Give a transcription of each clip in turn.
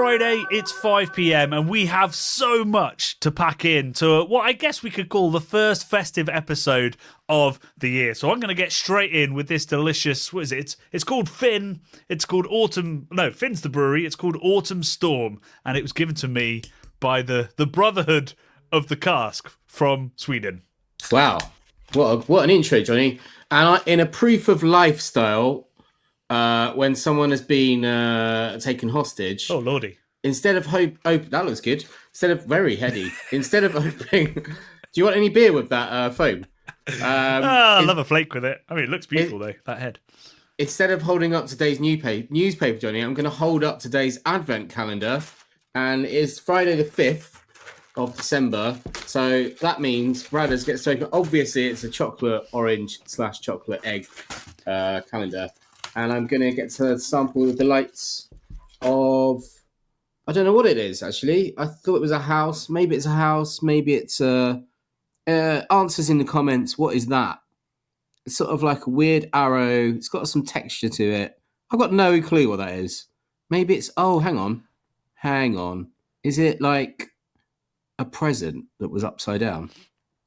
Friday, it's 5 p.m, and we have so much to pack into what I guess we could call the first festive episode of the year. So I'm going to get straight in with this delicious, what is it? It's called Finn. It's called Autumn. No, Finn's the brewery. It's called Autumn Storm, and it was given to me by the Brotherhood of the Cask from Sweden. Wow. What an intro, Johnny. And in a proof of lifestyle, when someone has been taken hostage. Oh, lordy. Instead of that looks good. Instead of very heady. Instead of opening, do you want any beer with that foam? I love a flake with it. I mean, it looks beautiful though. That head. Instead of holding up today's newspaper, Johnny, I'm going to hold up today's advent calendar, and it's Friday the 5th of December. So that means Bradders gets to open. Obviously, it's a chocolate orange / chocolate egg calendar. And I'm going to get to sample the delights of... I don't know what it is, actually. I thought it was a house. Maybe it's a house. Maybe it's... answers in the comments. What is that? It's sort of like a weird arrow. It's got some texture to it. I've got no clue what that is. Maybe it's... Oh, hang on. Is it like a present that was upside down?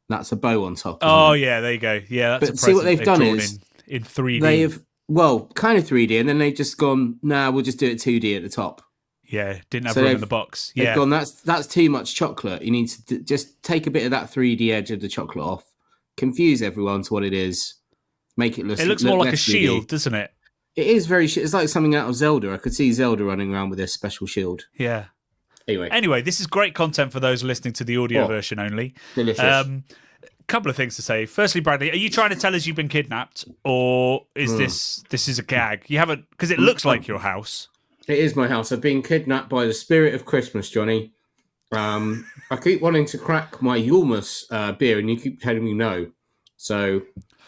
That's a bow on top. Oh, yeah, there you go. Yeah, that's but see what they've done is... In 3D. They've... Well, kind of 3D, and then they've just gone, nah, we'll just do it 2D at the top. Yeah, didn't have room in the box. Yeah. They've gone, that's too much chocolate. You need to just take a bit of that 3D edge of the chocolate off, confuse everyone to what it is, make it look... It looks more like a 3D. shield, doesn't it? It is very... It's like something out of Zelda. I could see Zelda running around with this special shield. Yeah. Anyway, this is great content for those listening to the audio version only. Delicious. Couple of things to say. Firstly, Bradley, are you trying to tell us you've been kidnapped, or is this is a gag? You haven't, because it looks like your house. It is my house. I've been kidnapped by the spirit of Christmas, Johnny. I keep wanting to crack my Yulmus beer, and you keep telling me no. So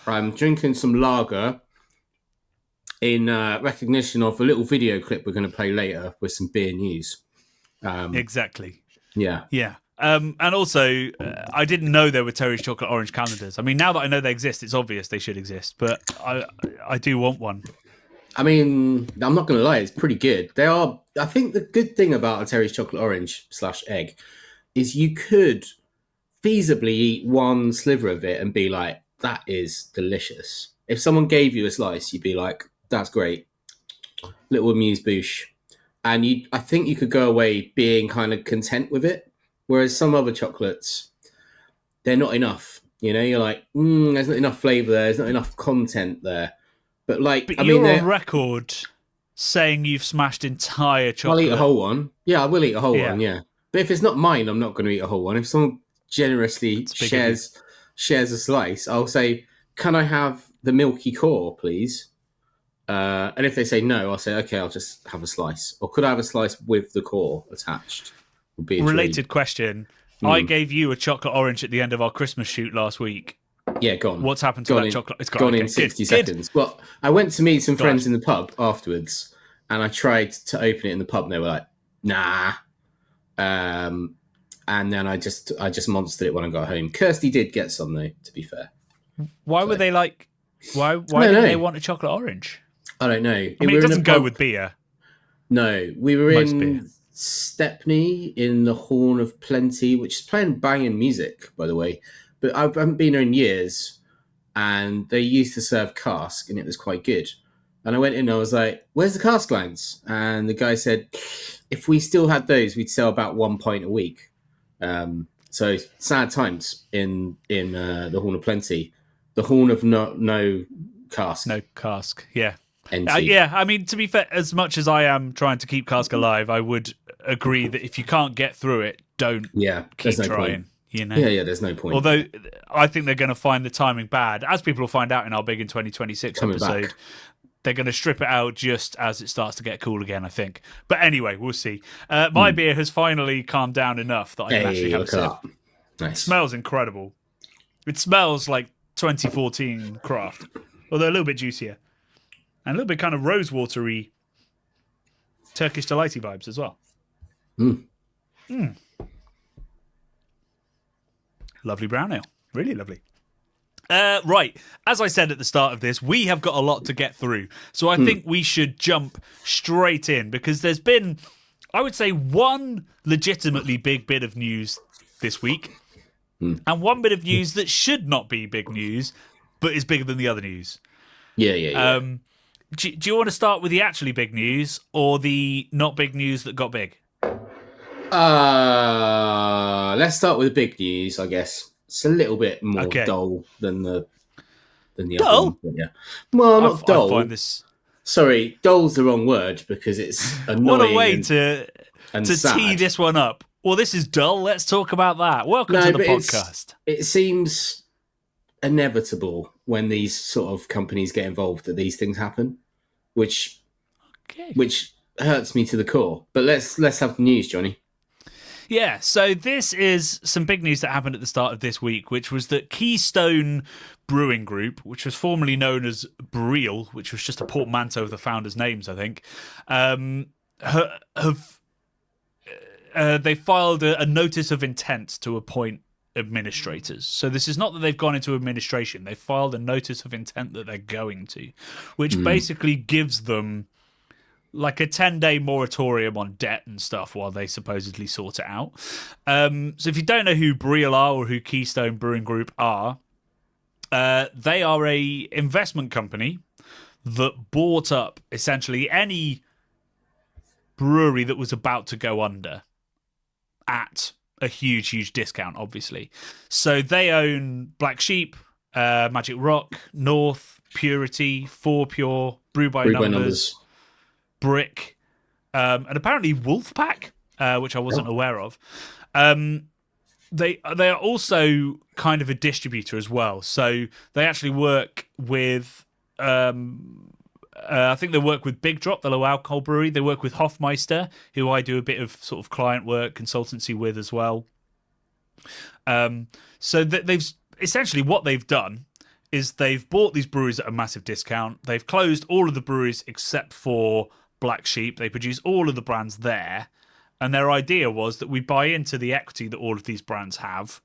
I'm drinking some lager in recognition of a little video clip we're going to play later with some beer news. Exactly. Yeah. Yeah. And also, I didn't know there were Terry's Chocolate Orange calendars. I mean, now that I know they exist, it's obvious they should exist, but I do want one. I mean, I'm not going to lie, it's pretty good. They are. I think the good thing about a Terry's Chocolate Orange / egg is you could feasibly eat one sliver of it and be like, that is delicious. If someone gave you a slice, you'd be like, that's great. Little amuse-bouche. And I think you could go away being kind of content with it. Whereas some other chocolates, they're not enough. You know, you're like, there's not enough flavour there. There's not enough content there. But you're on record saying you've smashed entire chocolate. I'll eat a whole one. Yeah, I will eat a whole one, yeah. But if it's not mine, I'm not going to eat a whole one. If someone generously shares a slice, I'll say, can I have the milky core, please? And if they say no, I'll say, okay, I'll just have a slice. Or could I have a slice with the core attached? Related question. I gave you a chocolate orange at the end of our Christmas shoot last week. Yeah, gone. What's happened to that chocolate? It's gone in 60 seconds. Well, I went to meet some friends in the pub afterwards, and I tried to open it in the pub, and they were like, nah. And then I just monstered it when I got home. Kirsty did get some, though, to be fair. Why were they like... Why didn't they want a chocolate orange? I don't know. I mean, it doesn't go with beer. No, we were in Stepney in the Horn of Plenty, which is playing banging music, by the way. But I haven't been there in years, and they used to serve cask, and it was quite good. And I went in and I was like, where's the cask lines? And the guy said, if we still had those, we'd sell about 1 pint a week. So sad times in the Horn of Plenty. The Horn of no cask. No cask, yeah. Yeah, I mean, to be fair, as much as I am trying to keep cask alive, I would agree that if you can't get through it, don't keep trying. Point. You know? Yeah, there's no point. Although I think they're going to find the timing bad, as people will find out in our Big in 2026 episode. Back. They're going to strip it out just as it starts to get cool again, I think. But anyway, we'll see. My beer has finally calmed down enough that I can actually have a sip. Nice. It smells incredible. It smells like 2014 craft, although a little bit juicier. And a little bit kind of rosewatery Turkish delighty vibes as well. Lovely brown ale. Really lovely. Right. As I said at the start of this, we have got a lot to get through. So I think we should jump straight in because there's been I would say one legitimately big bit of news this week, and one bit of news that should not be big news, but is bigger than the other news. Yeah. Do you want to start with the actually big news or the not big news that got big? Let's start with the big news, I guess. It's a little bit more Okay. dull than the other one. Dull? But yeah. Well, not dull. I find this... Sorry, dull's the wrong word because it's annoying. What a way to sad. tee this one up. Well, this is dull. Let's talk about that. Welcome to the podcast. It seems inevitable when these sort of companies get involved that these things happen, which hurts me to the core. But let's have the news, Johnny. Yeah, so this is some big news that happened at the start of this week, which was that Keystone Brewing Group, which was formerly known as Breel, which was just a portmanteau of the founders' names, I think, they filed a notice of intent to appoint administrators. So this is not that they've gone into administration. They filed a notice of intent that they're going to, which basically gives them like a 10-day moratorium on debt and stuff while they supposedly sort it out. So if you don't know who Breel are or who Keystone Brewing Group are, they are a investment company that bought up essentially any brewery that was about to go under at a huge discount, obviously. So they own Black Sheep, Magic Rock, North, Purity, Four Pure, Brew by Numbers, Brick, and apparently Wolfpack, which I wasn't aware of. They are also kind of a distributor as well. So they actually work with, I think they work with Big Drop, the low alcohol brewery. They work with Hofmeister, who I do a bit of sort of client work, consultancy with as well. So they've essentially what they've done is they've bought these breweries at a massive discount. They've closed all of the breweries except for Black Sheep. They produce all of the brands there. And their idea was that we buy into the equity that all of these brands have.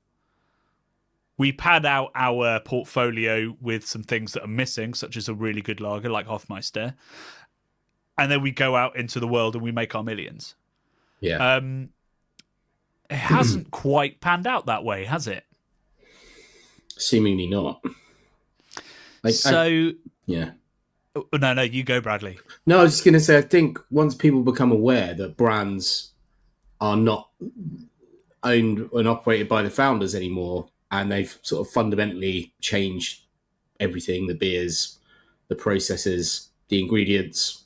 We pad out our portfolio with some things that are missing, such as a really good lager like Hofmeister. And then we go out into the world and we make our millions. Yeah. It hasn't quite panned out that way, has it? Seemingly not. Yeah. No, you go, Bradley. No, I was just going to say, I think once people become aware that brands are not owned and operated by the founders anymore, and they've sort of fundamentally changed everything, the beers, the processes, the ingredients,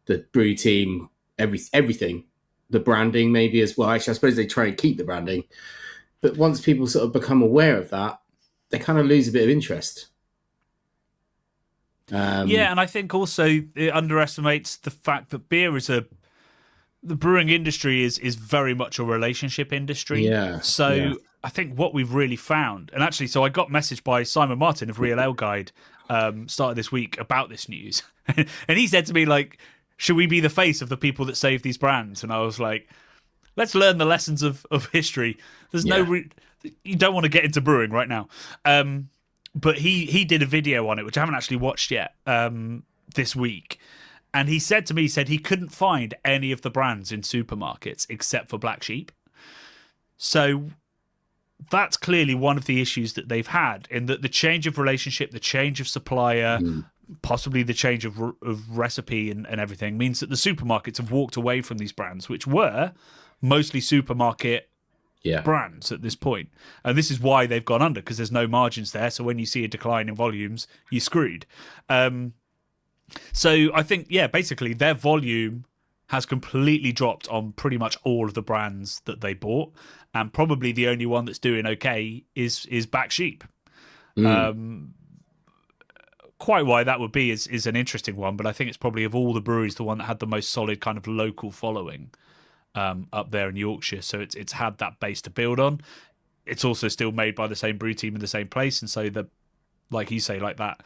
the brew team, everything, the branding maybe as well. Actually, I suppose they try and keep the branding. But once people sort of become aware of that, they kind of lose a bit of interest. Yeah, and I think also it underestimates the fact that beer is the brewing industry is very much a relationship industry. Yeah. So I think what we've really found, and actually, so I got messaged by Simon Martin of Real Ale Guide started this week about this news, and he said to me like, "Should we be the face of the people that save these brands?" And I was like, "Let's learn the lessons of history." There's you don't want to get into brewing right now. But he did a video on it, which I haven't actually watched yet, this week. And he said to me, he couldn't find any of the brands in supermarkets except for Black Sheep. So that's clearly one of the issues that they've had, in that the change of relationship, the change of supplier, possibly the change of recipe and everything means that the supermarkets have walked away from these brands, which were mostly supermarket brands at this point. And this is why they've gone under, because there's no margins there. So when you see a decline in volumes, you're screwed. So I think, basically their volume has completely dropped on pretty much all of the brands that they bought. And probably the only one that's doing okay is Black Sheep. Quite why that would be is an interesting one, but I think it's probably of all the breweries the one that had the most solid kind of local following up there in Yorkshire. So it's had that base to build on. It's also still made by the same brew team in the same place, and so like you say, like that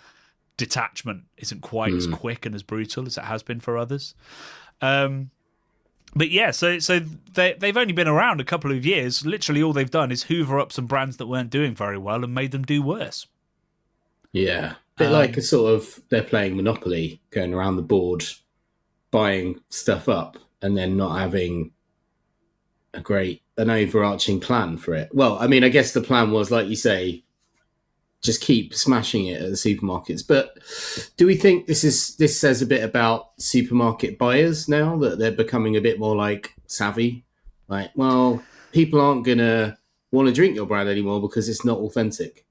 detachment isn't quite as quick and as brutal as it has been for others. But yeah, so they've only been around a couple of years. Literally all they've done is hoover up some brands that weren't doing very well and made them do worse. Yeah. A bit like a sort of, they're playing Monopoly, going around the board, buying stuff up, and then not having an overarching plan for it. Well, I mean, I guess the plan was, like you say, just keep smashing it at the supermarkets. But do we think this says a bit about supermarket buyers now, that they're becoming a bit more like savvy? Like, well, people aren't gonna want to drink your brand anymore because it's not authentic,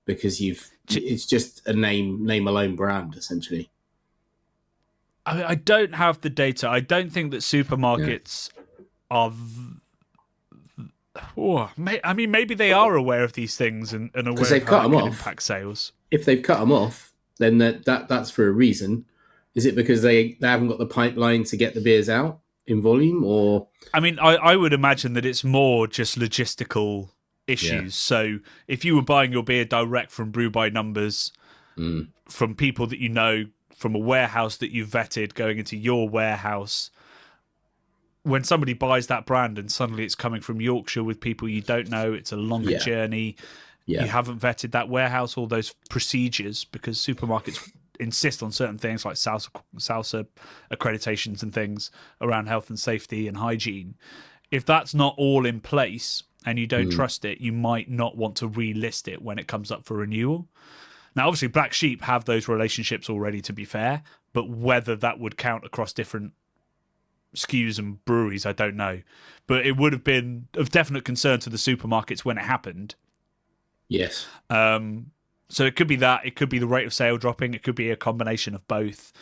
because it's just a name alone brand essentially. I don't have the data. I don't think that supermarkets are. I mean, maybe they are aware of these things and aware they've of cut how it them can off. impact sales. If they've cut them off, then that's for a reason. Is it because they haven't got the pipeline to get the beers out in volume, or? I mean, I would imagine that it's more just logistical issues. Yeah. So if you were buying your beer direct from Brew by Numbers, from people that you know, from a warehouse that you've vetted going into your warehouse, when somebody buys that brand and suddenly it's coming from Yorkshire with people you don't know, it's a longer journey. You haven't vetted that warehouse, all those procedures, because supermarkets insist on certain things like salsa accreditations and things around health and safety and hygiene. If that's not all in place and you don't trust it, you might not want to relist it when it comes up for renewal. Now, obviously, Black Sheep have those relationships already, to be fair, but whether that would count across different SKUs and breweries, I don't know. But it would have been of definite concern to the supermarkets when it happened. Yes. So it could be that, it could be the rate of sale dropping, it could be a combination of both.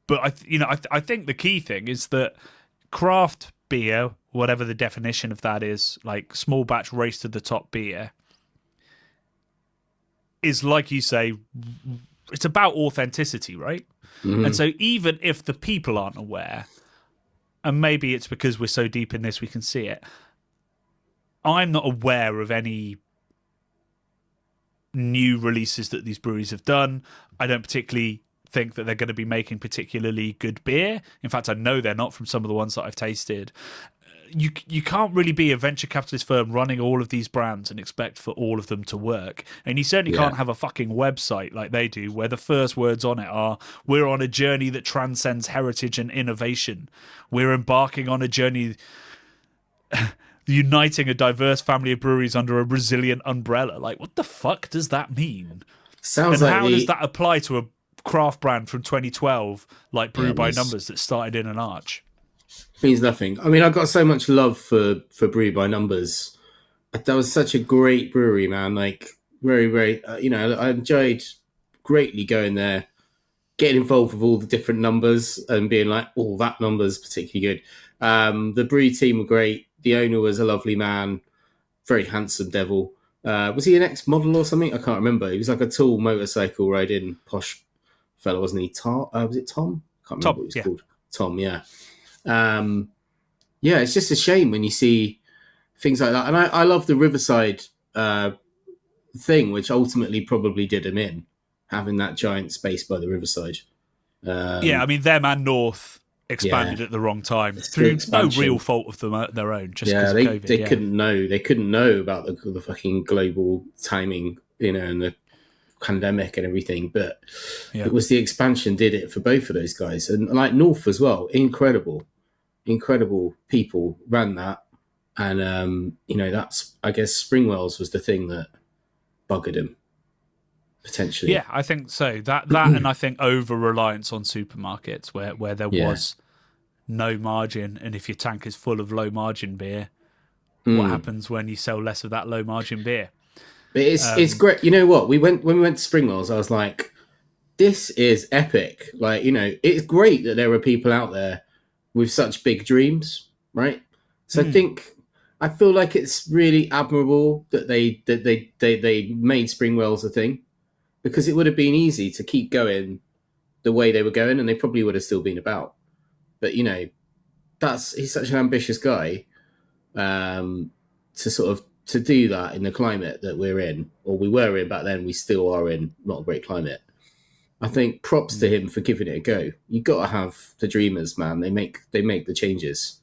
But I think the key thing is that craft beer, whatever the definition of that is, like small batch race to the top beer, is, like you say, it's about authenticity, right? Mm-hmm. And so even if the people aren't aware, and maybe it's because we're so deep in this we can see it, I'm not aware of any new releases that these breweries have done. I don't particularly think that they're going to be making particularly good beer. In fact, I know they're not from some of the ones that I've tasted. You can't really be a venture capitalist firm running all of these brands and expect for all of them to work. And you certainly can't have a fucking website like they do where the first words on it are, we're on a journey that transcends heritage and innovation. We're embarking on a journey uniting a diverse family of breweries under a resilient umbrella. Like, what the fuck does that mean? Sounds and like how does that apply to a craft brand from 2012 like Brew by Numbers that started in an arch? Means nothing. I mean, I got so much love for Brew by Numbers. That was such a great brewery, man. Like, very, very, I enjoyed greatly going there, getting involved with all the different numbers and being like, oh, that number's particularly good. The brewery team were great. The owner was a lovely man, very handsome devil. Was he an ex-model or something? I can't remember. He was like a tall motorcycle riding posh fella, wasn't he? Was it Tom? I can't remember what he was called. Tom, yeah. It's just a shame when you see things like that. And I love the Riverside thing, which ultimately probably did him in, having that giant space by the Riverside. I mean, them and North expanded at the wrong time through no real fault of them their own, just because of COVID. They couldn't know. They couldn't know about the fucking global timing, and the pandemic and everything. But it was the expansion did it for both of those guys, and like North as well. Incredible people ran that, and that's, I guess, Springwells was the thing that buggered him potentially. Yeah, I think so. That and I think over reliance on supermarkets where there was no margin, and if your tank is full of low margin beer, what happens when you sell less of that low margin beer? But it's great. You know what? When we went to Springwells, I was like, this is epic. Like, it's great that there are people out there with such big dreams, right? So I feel like it's really admirable that they made Springwells a thing, because it would have been easy to keep going the way they were going, and they probably would have still been about. But he's such an ambitious guy, to do that in the climate that we're in, or we were in back then. We still are in not a great climate. I think props to him for giving it a go. You got to have the dreamers, man. They make the changes.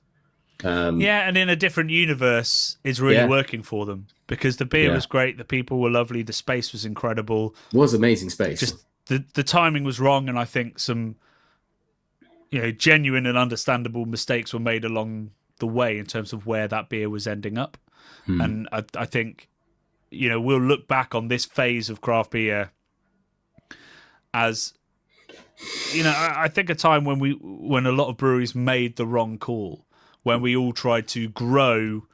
And in a different universe, it's really working for them, because the beer was great, the people were lovely, the space was incredible. It was amazing space. Just the timing was wrong, and I think some genuine and understandable mistakes were made along the way in terms of where that beer was ending up. And I think, we'll look back on this phase of craft beer as, I think a time when a lot of breweries made the wrong call, when we all tried to grow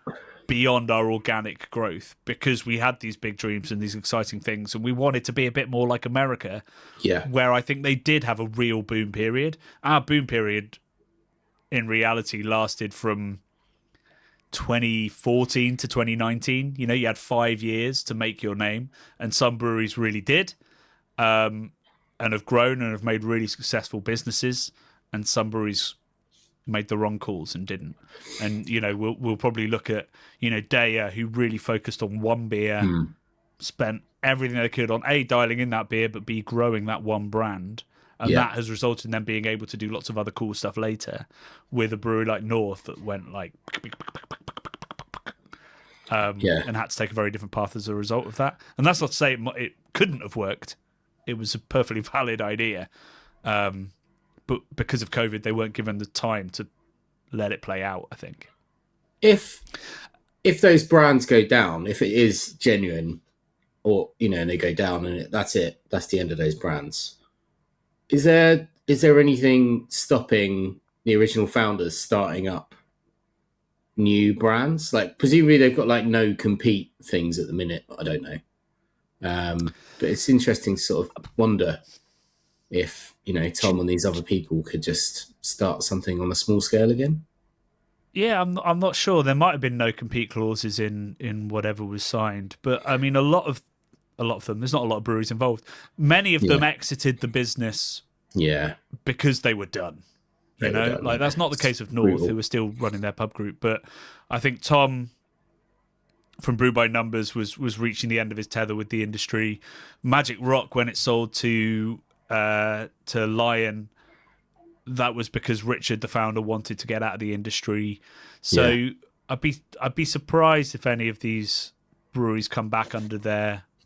beyond our organic growth because we had these big dreams and these exciting things, and we wanted to be a bit more like America, where I think they did have a real boom period. Our boom period, in reality, lasted from 2014 to 2019. You had 5 years to make your name, and some breweries really did, and have grown and have made really successful businesses, and some breweries made the wrong calls and didn't. And we'll probably look at Daya, who really focused on one beer, spent everything they could on A, dialing in that beer, but B, growing that one brand. And that has resulted in them being able to do lots of other cool stuff later, with a brewery like North that went like and had to take a very different path as a result of that. And that's not to say it couldn't have worked. It was a perfectly valid idea. But because of COVID, they weren't given the time to let it play out, I think. If those brands go down, if it is genuine, or and they go down and that's the end of those brands, is there anything stopping the original founders starting up new brands? Like, presumably they've got like no compete things at the minute. I don't know, but it's interesting to sort of wonder if Tom and these other people could just start something on a small scale again. Yeah, I'm not sure. There might have been no compete clauses in whatever was signed, but I mean, a lot of them. There's not a lot of breweries involved. Many of them exited the business, because they were done. That's not the case of North, who were still running their pub group. But I think Tom from Brew by Numbers was reaching the end of his tether with the industry. Magic Rock, when it sold to Lion, that was because Richard, the founder, wanted to get out of the industry. So I'd be surprised if any of these breweries come back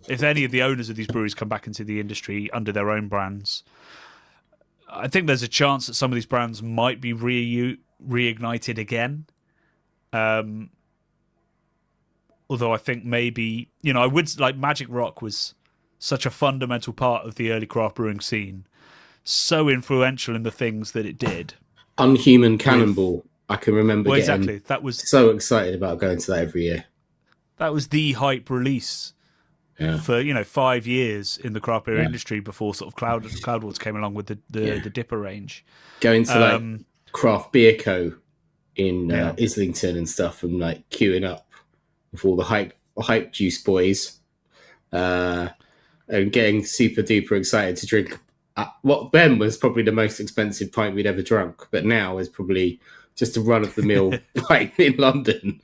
if any of the owners of these breweries come back into the industry under their own brands. I think there's a chance that some of these brands might be reignited again. Although I think maybe, I would like Magic Rock was such a fundamental part of the early craft brewing scene, so influential in the things that it did. Unhuman Cannonball, I can remember getting exactly. That was so excited about going to that every year. That was the hype release for 5 years in the craft beer industry before sort of Cloudwater came along with the Dipper range. Going to like Craft Beer Co. in Islington and stuff, and like queuing up with all the hype juice boys, and getting super duper excited to drink what then was probably the most expensive pint we'd ever drunk, but now is probably just a run of the mill pint in London.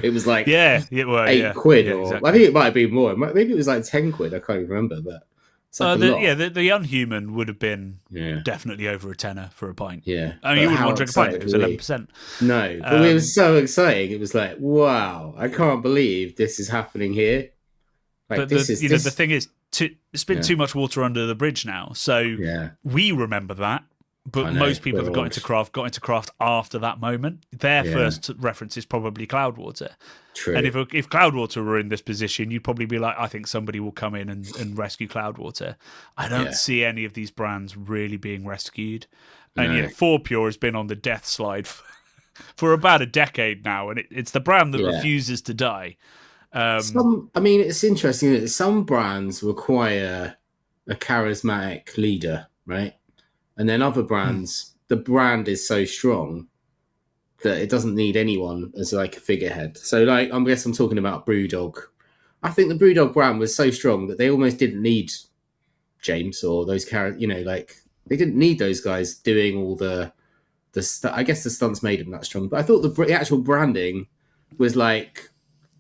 It was like £8, or exactly. I think it might have been more. Maybe it was like £10. I can't even remember, but the Unhuman would have been definitely over a tenner for a pint. Yeah, I mean, you wouldn't want to drink a pint if it was 11%. No, but it was so exciting. It was like, wow, I can't believe this is happening here. Like, but the thing is, it's been too much water under the bridge now. So we remember that. But most people that got into craft after that moment. Their first reference is probably Cloudwater. True. And if Cloudwater were in this position, you'd probably be like, I think somebody will come in and rescue Cloudwater. I don't see any of these brands really being rescued. And 4Pure has been on the death slide for about a decade now, and it's the brand that refuses to die. It's interesting that some brands require a charismatic leader, right? And then other brands, the brand is so strong that it doesn't need anyone as like a figurehead. So like, I guess I'm talking about Brewdog. I think the Brewdog brand was so strong that they almost didn't need James or those like they didn't need those guys doing all the I guess the stunts made them that strong. But I thought the actual branding was like,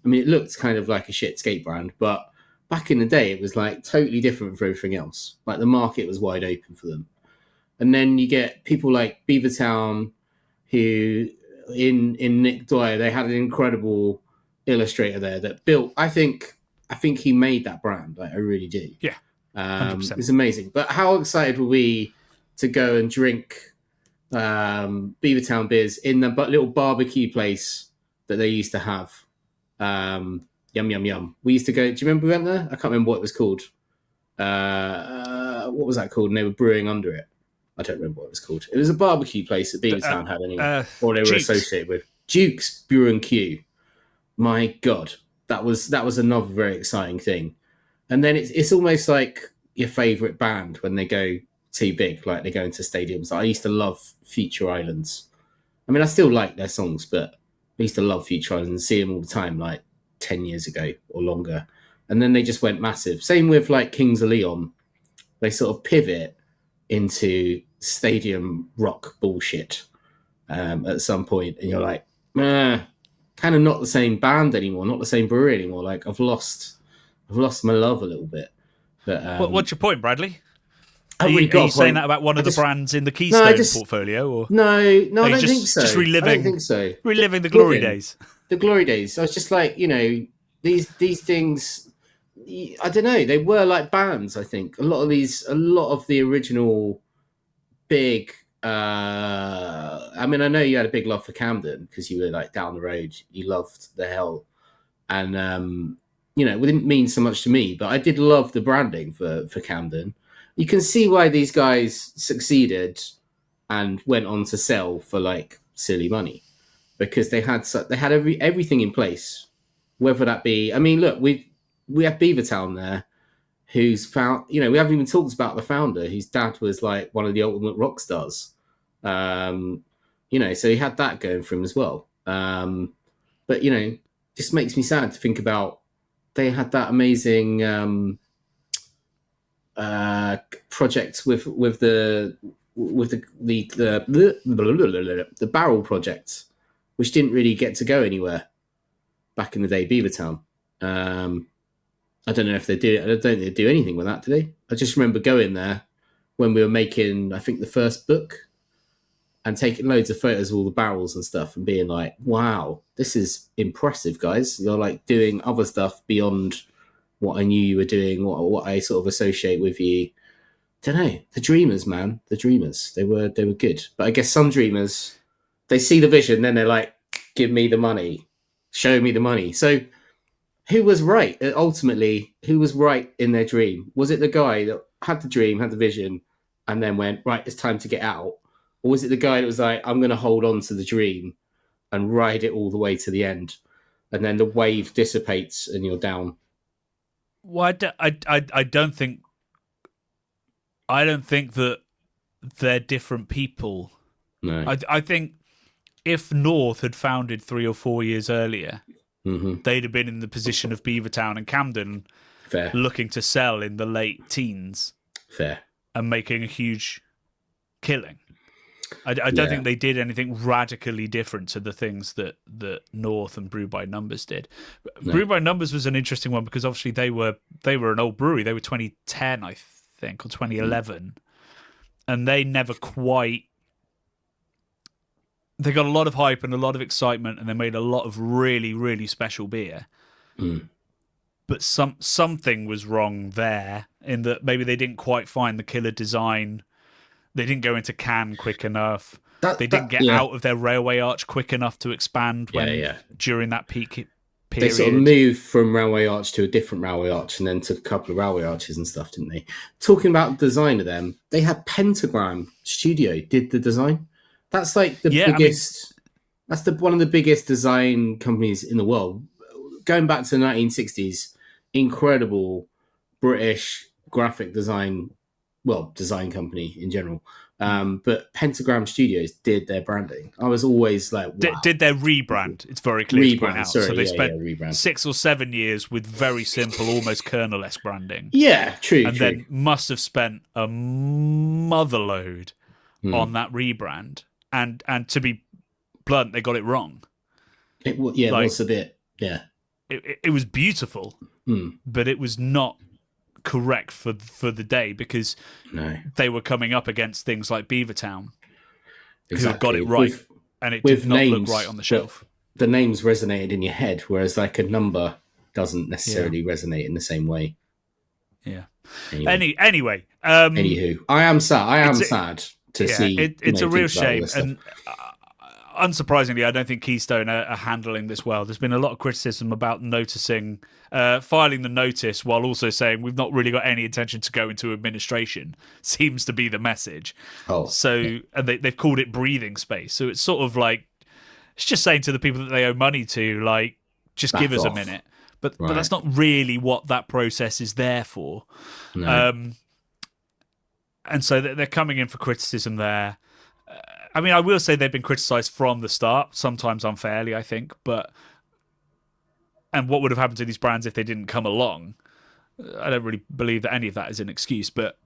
it looked kind of like a shit skate brand, but back in the day, it was like totally different from everything else. Like the market was wide open for them. And then you get people like Beavertown, who in Nick Dwyer, they had an incredible illustrator there that built. I think he made that brand. Like, I really do. Yeah, 100%. It's amazing. But how excited were we to go and drink Beavertown beers in the little barbecue place that they used to have. Yum yum yum. We used to go. Do you remember we went there? I can't remember what it was called. What was that called? And they were brewing under it. I don't remember what it was called. It was a barbecue place that Beavertown had anyway, or they were Duke's. associated with. Duke's Brew and Q. My God, that was another very exciting thing. And then it's almost like your favourite band when they go too big, like they go into stadiums. I used to love Future Islands. I mean, I still like their songs, but I used to love Future Islands and see them all the time, like 10 years ago or longer. And then they just went massive. Same with like Kings of Leon. They sort of pivot into stadium rock bullshit at some point, and you're like, kind of not the same band anymore, not the same brewery anymore. Like I've lost my love a little bit. But What's your point, Bradley? Are you saying that about one of the brands in the Keystone portfolio? Or no, I don't think so. Just reliving, I don't think so. Reliving the glory days. The glory days. I was just like, these things. I don't know. They were like bands. I think a lot of the original big. I mean, I know you had a big love for Camden because you were like down the road. You loved the hell, and it didn't mean so much to me, but I did love the branding for Camden. You can see why these guys succeeded and went on to sell for like silly money because they had everything in place. Whether that be, I mean, look, we have Beavertown there, who's found, we haven't even talked about the founder, whose dad was like one of the ultimate rock stars. So he had that going for him as well. But just makes me sad to think about they had that amazing project with the barrel project, which didn't really get to go anywhere back in the day. Beavertown. I don't know if they did. I don't think they do anything with that, do they? I just remember going there when we were making, I think, the first book and taking loads of photos of all the barrels and stuff and being like, wow, this is impressive, guys. You're like doing other stuff beyond what I knew you were doing, what I sort of associate with you. Don't know. The dreamers, man. The dreamers. They were good. But I guess some dreamers, they see the vision, then they're like, give me the money. Show me the money. So who was right? Ultimately, who was right in their dream? Was it the guy that had the dream, had the vision, and then went, right, it's time to get out? Or was it the guy that was like, I'm going to hold on to the dream and ride it all the way to the end? And then the wave dissipates and you're down. Well, I don't think that they're different people. No. I think if North had founded 3 or 4 years earlier, they'd have been in the position of Beavertown and Camden. Fair. Looking to sell in the late teens. Fair. And making a huge killing. I don't think they did anything radically different to the things that North and Brew by Numbers did. No. Brew by Numbers was an interesting one because obviously they were an old brewery. They were 2010, I think, or 2011. And they never quite... They got a lot of hype and a lot of excitement, and they made a lot of really, really special beer. But something was wrong there in that maybe they didn't quite find the killer design. They didn't go into can quick enough. They didn't get out of their railway arch quick enough to expand during that peak period. They sort of moved from railway arch to a different railway arch and then to a couple of railway arches and stuff, didn't they? Talking about the design of them, they had Pentagram Studio did the design. That's like the biggest... that's one of the biggest design companies in the world. Going back to the 1960s, incredible British graphic design... Well, design company in general. But Pentagram Studios did their branding. I was always like, wow. Did their rebrand. It's very clear to point out. Sorry, so they spent 6 or 7 years with very simple, almost kernel-esque branding. Yeah, true. And then must have spent a motherload on that rebrand. And to be blunt, they got it wrong. It was a bit, yeah. It was beautiful, but it was not correct for the day because they were coming up against things like Beavertown who had got it right, and it did not look right on the shelf. The names resonated in your head, whereas like a number doesn't necessarily resonate in the same way. Yeah. Anyway, anywho, I am sad to see. It's a real think about all shame, this stuff. and unsurprisingly, I don't think Keystone are handling this well. There's been a lot of criticism about noticing, filing the notice while also saying we've not really got any intention to go into administration. Seems to be the message. Oh, So, and they've called it breathing space. So it's sort of like it's just saying to the people that they owe money to, like, just back give us off. a minute. But Right. that's not really what that process is there for. No. And so they're coming in for criticism there. I mean, I will say they've been criticised from the start, sometimes unfairly, I think. And what would have happened to these brands if they didn't come along? I don't really believe that any of that is an excuse, but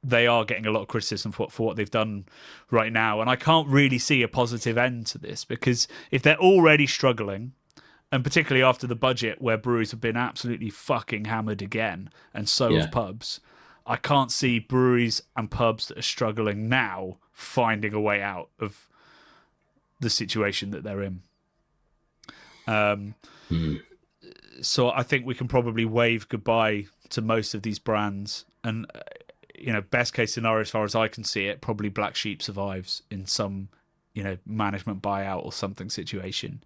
they are getting a lot of criticism for what they've done right now. And I can't really see a positive end to this, because if they're already struggling, and particularly after the budget where breweries have been absolutely fucking hammered again, and so have pubs, I can't see breweries and pubs that are struggling now finding a way out of the situation that they're in. So I think we can probably wave goodbye to most of these brands. And, best case scenario, as far as I can see it, probably Black Sheep survives in some, management buyout or something situation.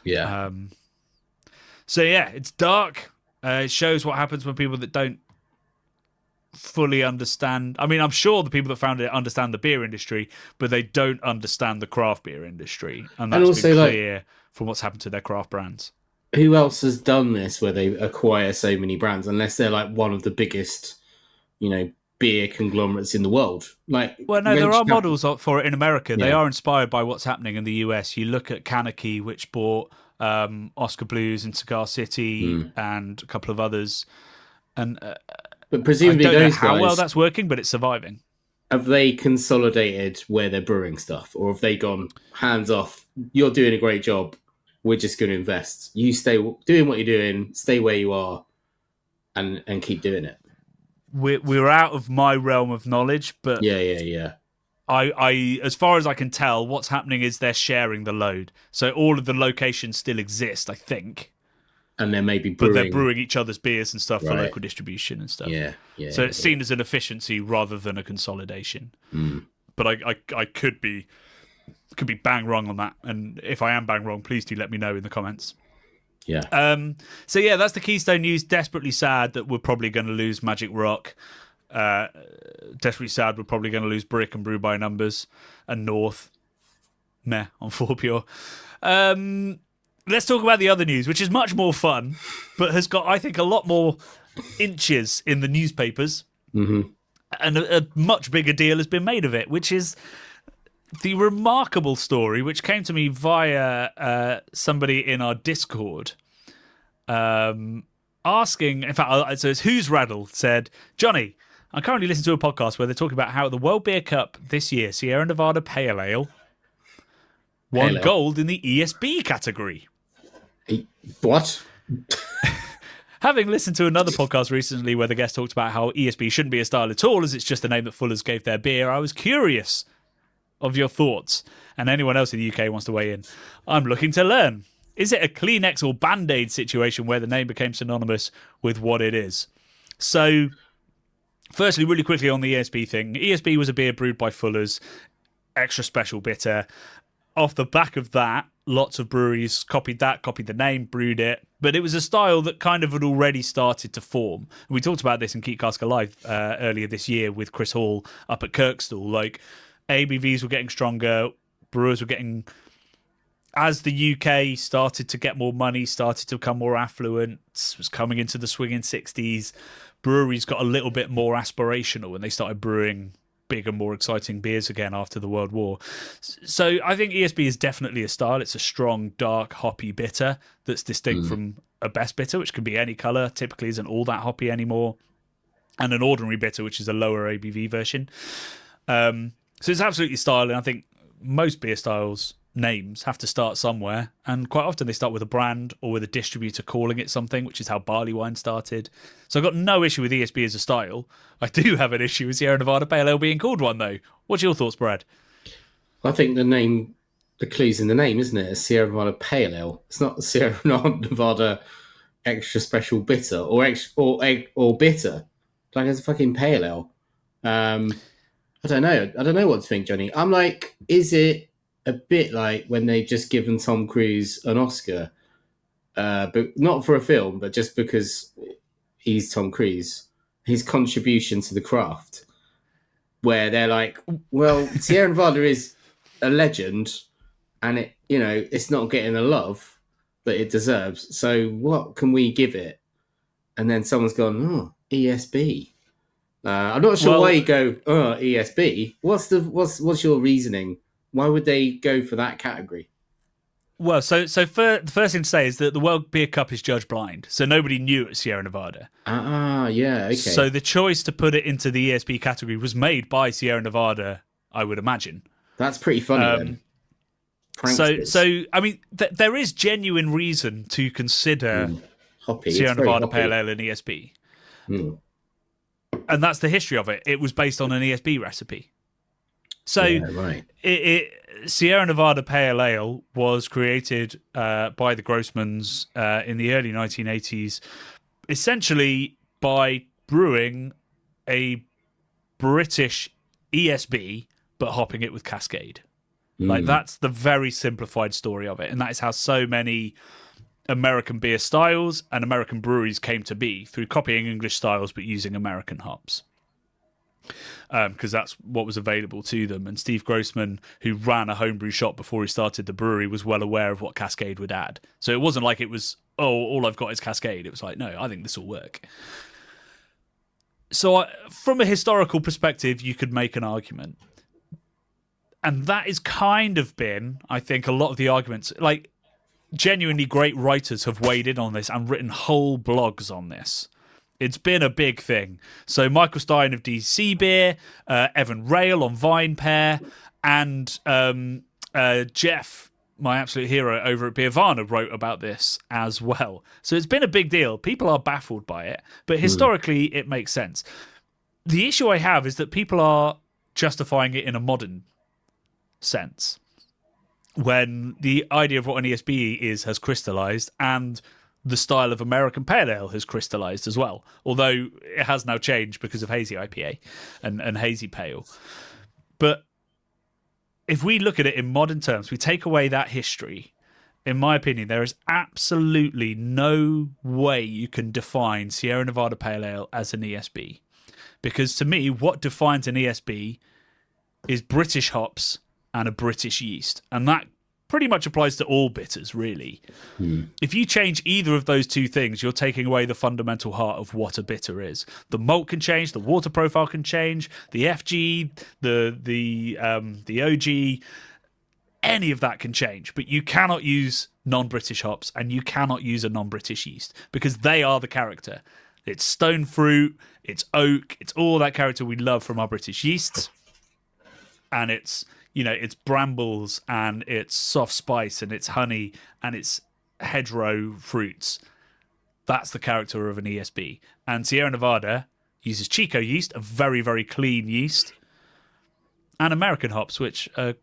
Yeah. So, it's dark. It shows what happens when people that don't fully understand. I mean, I'm sure the people that founded it understand the beer industry, but they don't understand the craft beer industry. And that's also, been clear from what's happened to their craft brands. Who else has done this where they acquire so many brands, unless they're like one of the biggest, beer conglomerates in the world? Like, well, no, there are models for it in America. Yeah. They are inspired by what's happening in the US. You look at Kanaki, which bought Oscar Blues and Cigar City and a couple of others. And but presumably I don't know those how guys, well that's working, but it's surviving. have they consolidated where they're brewing stuff, or have they gone hands off? You're doing a great job. We're just going to invest. You stay doing what you're doing. Stay where you are, and keep doing it. We're out of my realm of knowledge, but Yeah. I as far as I can tell, what's happening is they're sharing the load. So all of the locations still exist, I think. And they're maybe brewing, but they're brewing each other's beers and stuff for Right. local distribution and stuff. Yeah. So it's seen as an efficiency rather than a consolidation. But I could be bang wrong on that. And if I am bang wrong, please do let me know in the comments. Yeah. So that's the Keystone news. Desperately sad that we're probably going to lose Magic Rock. Desperately sad we're probably going to lose Brick and Brew by Numbers and North. Meh on 4 Pure. Let's talk about the other news, which is much more fun, but has got, I think, a lot more inches in the newspapers. And a much bigger deal has been made of it, which is the remarkable story, which came to me via somebody in our Discord, asking, in fact, so it's Who's Rattle said, Jonny, I'm currently listening to a podcast where they're talking about how at the World Beer Cup this year, Sierra Nevada Pale Ale won gold in the ESB category. What? Having listened to another podcast recently where the guest talked about how ESB shouldn't be a style at all, as it's just the name that Fuller's gave their beer, I was curious of your thoughts, and anyone else in the UK wants to weigh in. I'm looking to learn. Is it a Kleenex or Band-Aid situation where the name became synonymous with what it is? So, firstly, really quickly on the ESB thing. ESB was a beer brewed by Fuller's, extra special bitter. Off the back of that, lots of breweries copied the name, brewed it, but it was a style that kind of had already started to form. We talked about this in Keep Cask Alive earlier this year with Chris Hall up at Kirkstall. Like, ABVs were getting stronger, brewers were getting, as the UK started to get more money, started to become more affluent, was coming into the swinging 60s, breweries got a little bit more aspirational and they started brewing bigger, more exciting beers again after the World War. So I think ESB is definitely a style. It's a strong, dark, hoppy bitter that's distinct from a best bitter, which can be any colour, typically isn't all that hoppy anymore, and an ordinary bitter, which is a lower ABV version. So it's absolutely style, and I think most beer styles names have to start somewhere, and quite often they start with a brand or with a distributor calling it something, which is how barley wine started. So I've got no issue with ESB as a style. I do have an issue with Sierra Nevada Pale Ale being called one, though. What's your thoughts, Brad? I think the clue's in the name, isn't it? A Sierra Nevada Pale Ale. It's not Sierra Nevada Extra Special Bitter or bitter. Like, it's a fucking pale ale. I don't know. I don't know what to think, Johnny. I'm like, is it a bit like when they've just given Tom Cruise an Oscar, but not for a film, but just because he's Tom Cruise, his contribution to the craft, where they're like, well, Sierra Nevada is a legend, and it's not getting the love that it deserves. So what can we give it? And then someone's gone, oh, ESB. I'm not sure why you go, oh, ESB. What's your reasoning? Why would they go for that category? Well, so the first thing to say is that the World Beer Cup is judge blind, so nobody knew at Sierra Nevada. Yeah, okay. So the choice to put it into the ESB category was made by Sierra Nevada, I would imagine. That's pretty funny then. So I mean, there is genuine reason to consider Sierra Nevada Pale Ale and ESB. And that's the history of it. It was based on an ESB recipe. So right. Sierra Nevada Pale Ale was created by the Grossmans in the early 1980s, essentially by brewing a British ESB, but hopping it with Cascade. Like, that's the very simplified story of it. And that is how so many American beer styles and American breweries came to be, through copying English styles but using American hops, because that's what was available to them. And Steve Grossman, who ran a homebrew shop before he started the brewery, was well aware of what Cascade would add. So it wasn't like it was, oh, all I've got is Cascade. It was like, no, I think this will work. So from a historical perspective, you could make an argument. And that has kind of been, I think, a lot of the arguments. Like, genuinely great writers have weighed in on this and written whole blogs on this. It's been a big thing. So Michael Stein of DC Beer, Evan Rail on Vine Pair, and Jeff, my absolute hero over at Beervana, wrote about this as well. So it's been a big deal. People are baffled by it, but historically it makes sense. The issue I have is that people are justifying it in a modern sense, when the idea of what an ESB is has crystallized, and the style of American Pale Ale has crystallized as well, although it has now changed because of hazy IPA and hazy pale. But if we look at it in modern terms, we take away that history, in my opinion, there is absolutely no way you can define Sierra Nevada Pale Ale as an ESB. Because to me, what defines an ESB is British hops and a British yeast. And that pretty much applies to all bitters, really. If you change either of those two things, you're taking away the fundamental heart of what a bitter is. The malt can change, the water profile can change, the FG, the OG, any of that can change. But you cannot use non-British hops, and you cannot use a non-British yeast, because they are the character. It's stone fruit, it's oak, it's all that character we love from our British yeasts. And it's, it's brambles, and it's soft spice, and it's honey, and it's hedgerow fruits. That's the character of an ESB. And Sierra Nevada uses Chico yeast, a very, very clean yeast, and American hops, which are,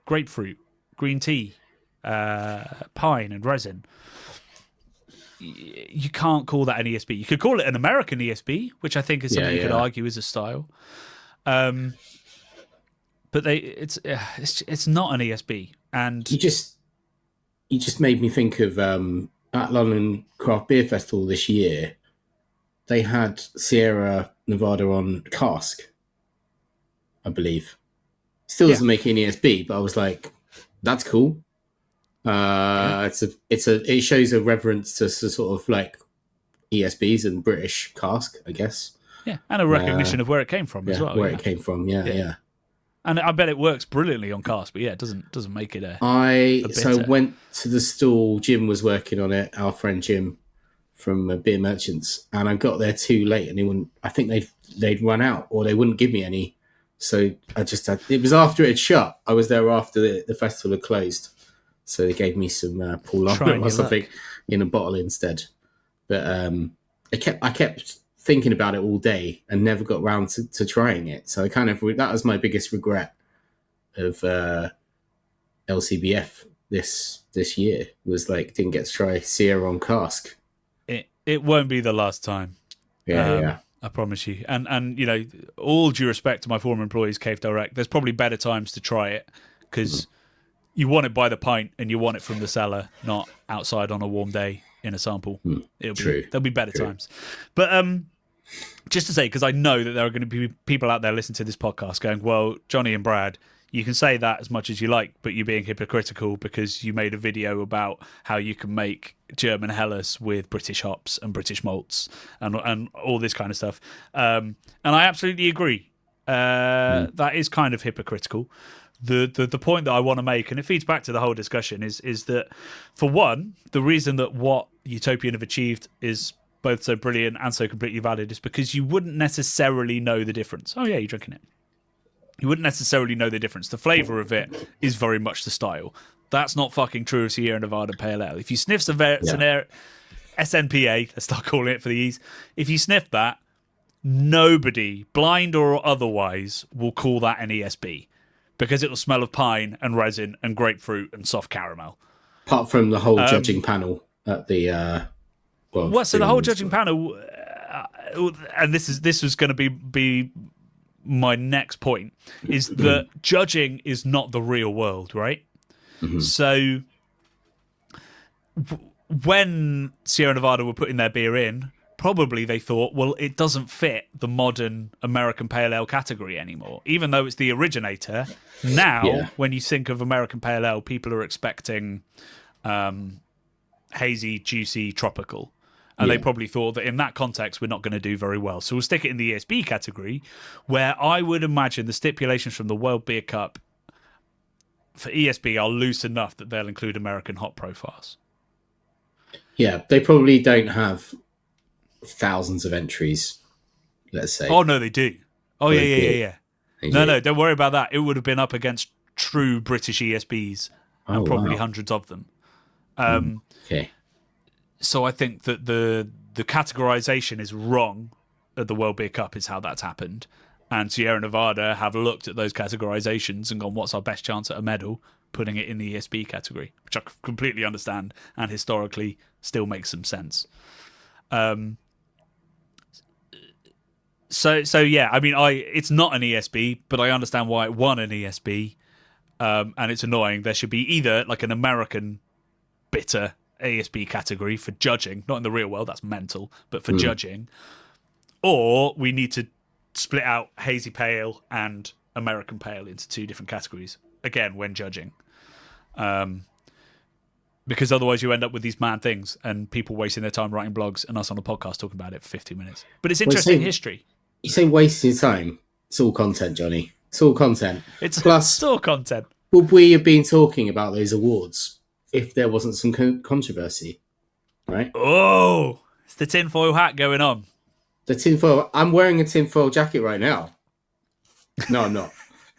grapefruit, green tea, pine, and resin. You can't call that an ESB. You could call it an American ESB, which I think is something you could argue is a style. But it's not an ESB, and you just made me think of at London Craft Beer Festival this year. They had Sierra Nevada on cask, I believe. Still doesn't make any ESB, but I was like, that's cool. It shows a reverence to sort of like ESBs and British cask, I guess. Yeah, and a recognition of where it came from as well. Where it came from, yeah. And I bet it works brilliantly on cask, but it doesn't make it a bitter. So went to the stall. Jim was working on it. Our friend Jim from Beer Merchants, and I got there too late, and they wouldn't. I think they'd run out, or they wouldn't give me any. So I just had. It was after it had shut. I was there after the festival had closed, so they gave me some Paul London or something in a bottle instead. But I kept thinking about it all day and never got around to trying it. So that was my biggest regret of LCBF this year, was like didn't get to try Sierra on cask. It won't be the last time. Yeah. I promise you. And all due respect to my former employees, Cave Direct, there's probably better times to try it because you want it by the pint and you want it from the cellar, not outside on a warm day in a sample. There'll be better times. But just to say, because I know that there are going to be people out there listening to this podcast going, well, Jonny and Brad, you can say that as much as you like, but you're being hypocritical because you made a video about how you can make German Helles with British hops and British malts and all this kind of stuff. And I absolutely agree. That is kind of hypocritical. The point that I want to make, and it feeds back to the whole discussion, is that, for one, the reason that what Utopian have achieved is both so brilliant and so completely valid is because you wouldn't necessarily know the difference. Oh, yeah, you're drinking it. You wouldn't necessarily know the difference. The flavour of it is very much the style. That's not fucking true of Sierra Nevada Pale Ale. If you sniff SNPA, let's start calling it for the ease. If you sniff that, nobody, blind or otherwise, will call that an ESB because it will smell of pine and resin and grapefruit and soft caramel. Apart from the whole judging panel at the... so the whole judging panel... and this was going to be my next point, is that judging is not the real world, right? Mm-hmm. So when Sierra Nevada were putting their beer in, probably they thought, well, it doesn't fit the modern American Pale Ale category anymore. Even though it's the originator, now when you think of American Pale Ale, people are expecting hazy, juicy, tropical. And they probably thought that in that context, we're not going to do very well. So we'll stick it in the ESB category, where I would imagine the stipulations from the World Beer Cup for ESB are loose enough that they'll include American hop profiles. Yeah, they probably don't have thousands of entries, let's say. Oh, no, they do. Oh, yeah. No, don't worry about that. It would have been up against true British ESBs and probably hundreds of them. Okay. So I think that the categorization is wrong at the World Beer Cup is how that's happened. And Sierra Nevada have looked at those categorizations and gone, what's our best chance at a medal? Putting it in the ESB category, which I completely understand and historically still makes some sense. So yeah, I mean, it's not an ESB, but I understand why it won an ESB. And it's annoying. There should be either like an American bitter ASB category for judging, not in the real world, that's mental, but for judging, or we need to split out hazy pale and American pale into two different categories, again, when judging. Because otherwise you end up with these mad things and people wasting their time writing blogs and us on a podcast talking about it for 15 minutes. But it's interesting history. You say wasting time. It's all content, Jonny. It's all content. It's all content. Would we have been talking about those awards if there wasn't some controversy, right? Oh, it's the tinfoil hat going on. The tinfoil. I'm wearing a tinfoil jacket right now. No, I'm not.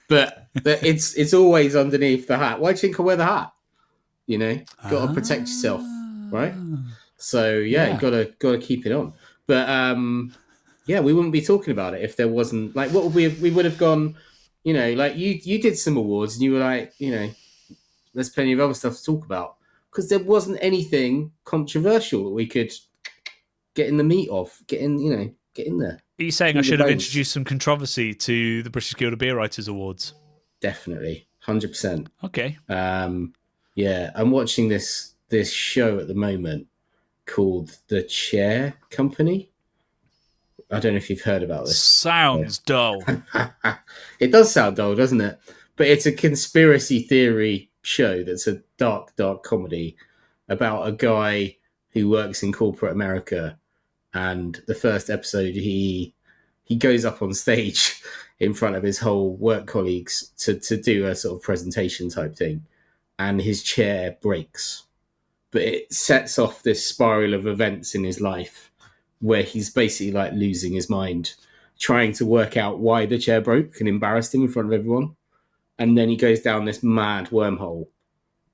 But it's always underneath the hat. Why do you think I wear the hat? You know, got to protect yourself, right? So you gotta keep it on. But we wouldn't be talking about it if there wasn't like what would we would have gone. You know, like you did some awards and you were like, you know, there's plenty of other stuff to talk about because there wasn't anything controversial that we could get in the meat of, get in there. Are you saying I should have introduced some controversy to the British Guild of Beer Writers Awards? Definitely, 100%. Okay. I'm watching this show at the moment called The Chair Company. I don't know if you've heard about this. Sounds dull. It does sound dull, doesn't it? But it's a conspiracy theory show that's a dark comedy about a guy who works in corporate America, and the first episode he goes up on stage in front of his whole work colleagues to do a sort of presentation type thing, and his chair breaks, but it sets off this spiral of events in his life where he's basically like losing his mind trying to work out why the chair broke and embarrassed him in front of everyone. And then he goes down this mad wormhole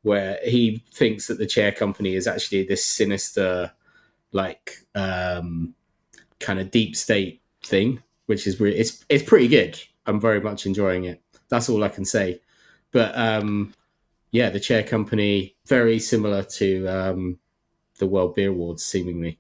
where he thinks that the chair company is actually this sinister, like, kind of deep state thing, which is really, it's pretty good. I'm very much enjoying it. That's all I can say. But the chair company, very similar to the World Beer Awards, seemingly.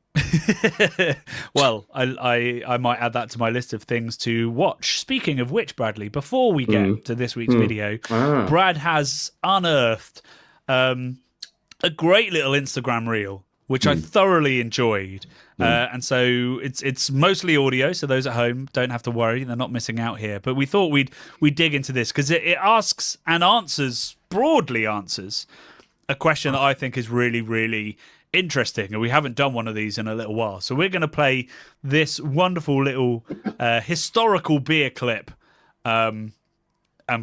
Well, I might add that to my list of things to watch. Speaking of which, Bradley, before we get to this week's video, Brad has unearthed a great little Instagram reel, which I thoroughly enjoyed. And so it's mostly audio, so those at home don't have to worry, they're not missing out here. But we thought we'd dig into this because it asks and broadly answers a question that I think is really, really interesting, and we haven't done one of these in a little while. So we're going to play this wonderful little historical beer clip, and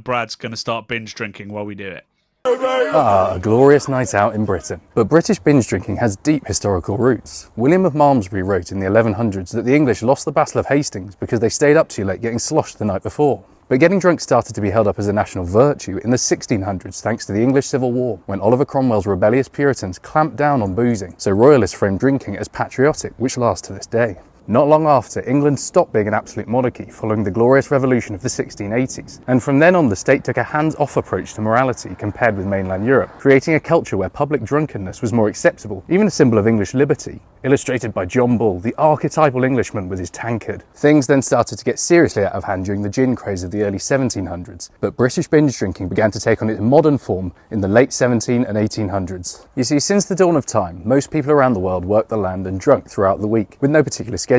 Brad's going to start binge drinking while we do it. A glorious night out in Britain. But British binge drinking has deep historical roots. William of Malmesbury wrote in the 1100s that the English lost the Battle of Hastings because they stayed up too late getting sloshed the night before. But getting drunk started to be held up as a national virtue in the 1600s thanks to the English Civil War, when Oliver Cromwell's rebellious Puritans clamped down on boozing, so royalists framed drinking as patriotic, which lasts to this day. Not long after, England stopped being an absolute monarchy following the Glorious Revolution of the 1680s, and from then on the state took a hands-off approach to morality compared with mainland Europe, creating a culture where public drunkenness was more acceptable, even a symbol of English liberty, illustrated by John Bull, the archetypal Englishman with his tankard. Things then started to get seriously out of hand during the gin craze of the early 1700s, but British binge drinking began to take on its modern form in the late 17 and 1800s. You see, since the dawn of time, most people around the world worked the land and drunk throughout the week, with no particular schedule.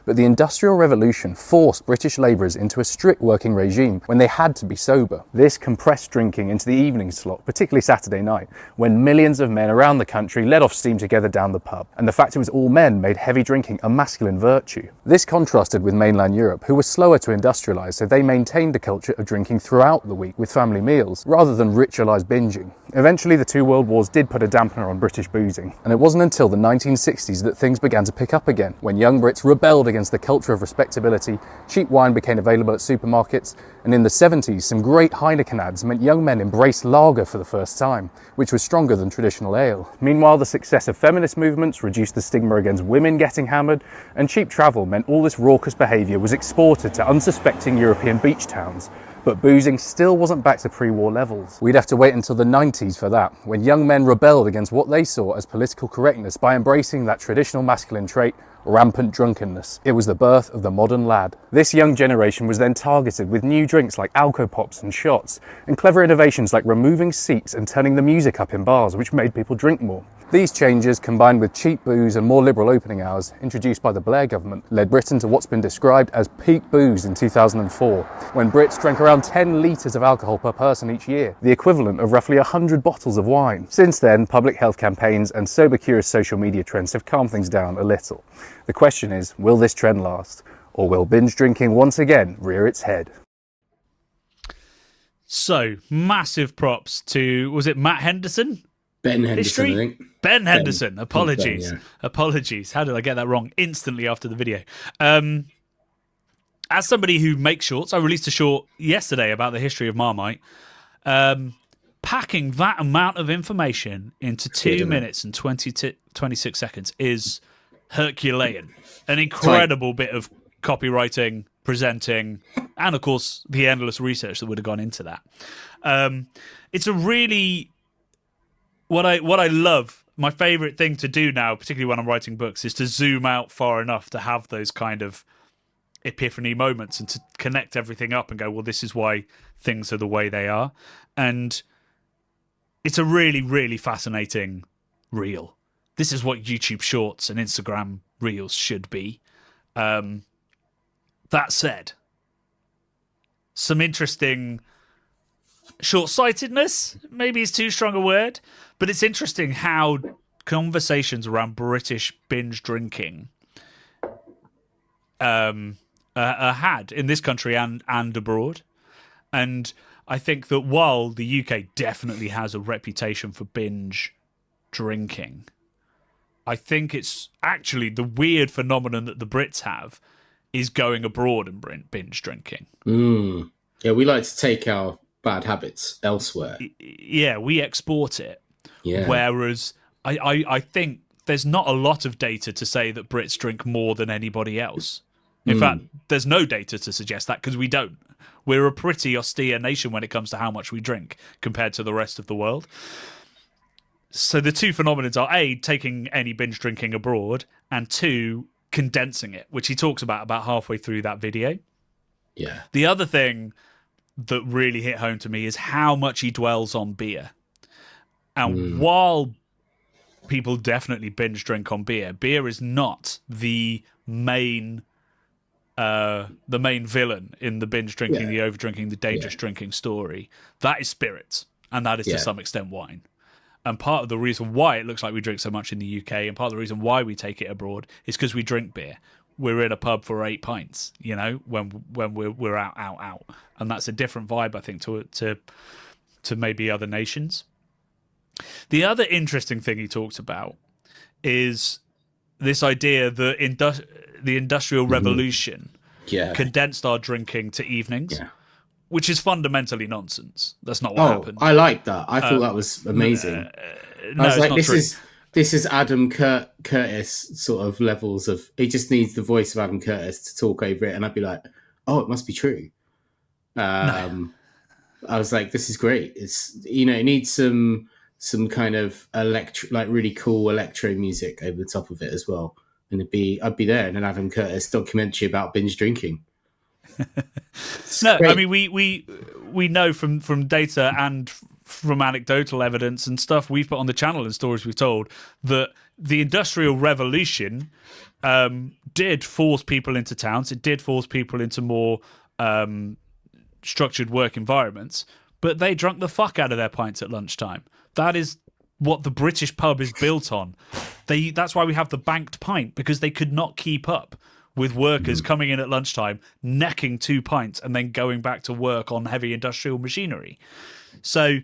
But the Industrial Revolution forced British labourers into a strict working regime when they had to be sober. This compressed drinking into the evening slot, particularly Saturday night, when millions of men around the country let off steam together down the pub. And the fact it was all men made heavy drinking a masculine virtue. This contrasted with mainland Europe, who were slower to industrialise, so they maintained a culture of drinking throughout the week with family meals, rather than ritualised binging. Eventually, the two world wars did put a dampener on British boozing, and it wasn't until the 1960s that things began to pick up again, when young Brits rebelled against the culture of respectability, cheap wine became available at supermarkets, and in the 70s some great Heineken ads meant young men embraced lager for the first time, which was stronger than traditional ale. Meanwhile, the success of feminist movements reduced the stigma against women getting hammered, and cheap travel meant all this raucous behaviour was exported to unsuspecting European beach towns. But boozing still wasn't back to pre-war levels. We'd have to wait until the 90s for that, when young men rebelled against what they saw as political correctness by embracing that traditional masculine trait, rampant drunkenness. It was the birth of the modern lad. This young generation was then targeted with new drinks like Alco-Pops and shots, and clever innovations like removing seats and turning the music up in bars, which made people drink more. These changes, combined with cheap booze and more liberal opening hours, introduced by the Blair government, led Britain to what's been described as peak booze in 2004, when Brits drank around 10 litres of alcohol per person each year, the equivalent of roughly 100 bottles of wine. Since then, public health campaigns and sober-curious social media trends have calmed things down a little. The question is, will this trend last, or will binge drinking once again rear its head? So, massive props to, was it Matt Henderson? Ben Henderson, I think. Ben Henderson. Apologies. Ben, yeah. Apologies. How did I get that wrong instantly after the video? As somebody who makes shorts, I released a short yesterday about the history of Marmite. Packing that amount of information into 2 minutes and 26 seconds is Herculean. An incredible bit of copywriting, presenting, and of course the endless research that would have gone into that. It's a really what I love. My favorite thing to do now, particularly when I'm writing books, is to zoom out far enough to have those kind of epiphany moments and to connect everything up and go, well, this is why things are the way they are. And it's a really, really fascinating reel. This is what YouTube Shorts and Instagram Reels should be. That said, some interesting short-sightedness, maybe is too strong a word, but it's interesting how conversations around British binge drinking are had in this country and abroad. And I think that while the UK definitely has a reputation for binge drinking, I think it's actually the weird phenomenon that the Brits have is going abroad and binge drinking. Yeah, we like to take our bad habits elsewhere. Yeah, we export it. Yeah. Whereas I think there's not a lot of data to say that Brits drink more than anybody else. In fact, there's no data to suggest that because we don't. We're a pretty austere nation when it comes to how much we drink compared to the rest of the world. So the two phenomena are A, taking any binge drinking abroad, and two, condensing it, which he talks about halfway through that video. Yeah. The other thing that really hit home to me is how much he dwells on beer. And while people definitely binge drink on beer, beer is not the main villain in the binge drinking, the over drinking, the dangerous drinking story. That is spirits, and that is to some extent wine. And part of the reason why it looks like we drink so much in the UK, and part of the reason why we take it abroad, is because we drink beer. We're in a pub for 8 pints, you know, when we're out, and that's a different vibe, I think, to maybe other nations. The other interesting thing he talks about is this idea that the Industrial Revolution condensed our drinking to evenings, which is fundamentally nonsense. That's not what happened. I like that. I thought that was amazing. No, I was like, true. this is Adam Curtis sort of levels of. He just needs the voice of Adam Curtis to talk over it, and I'd be like, oh, it must be true. I was like, this is great. It's, you know, it needs some kind of really cool electro music over the top of it as well. And I'd be there in an Adam Curtis documentary about binge drinking. No, great. I mean, we know from data and from anecdotal evidence and stuff we've put on the channel and stories we've told that the Industrial Revolution did force people into towns. It did force people into more structured work environments, but they drunk the fuck out of their pints at lunchtime. That is what the British pub is built on. That's why we have the banked pint, because they could not keep up with workers coming in at lunchtime, necking 2 pints, and then going back to work on heavy industrial machinery. So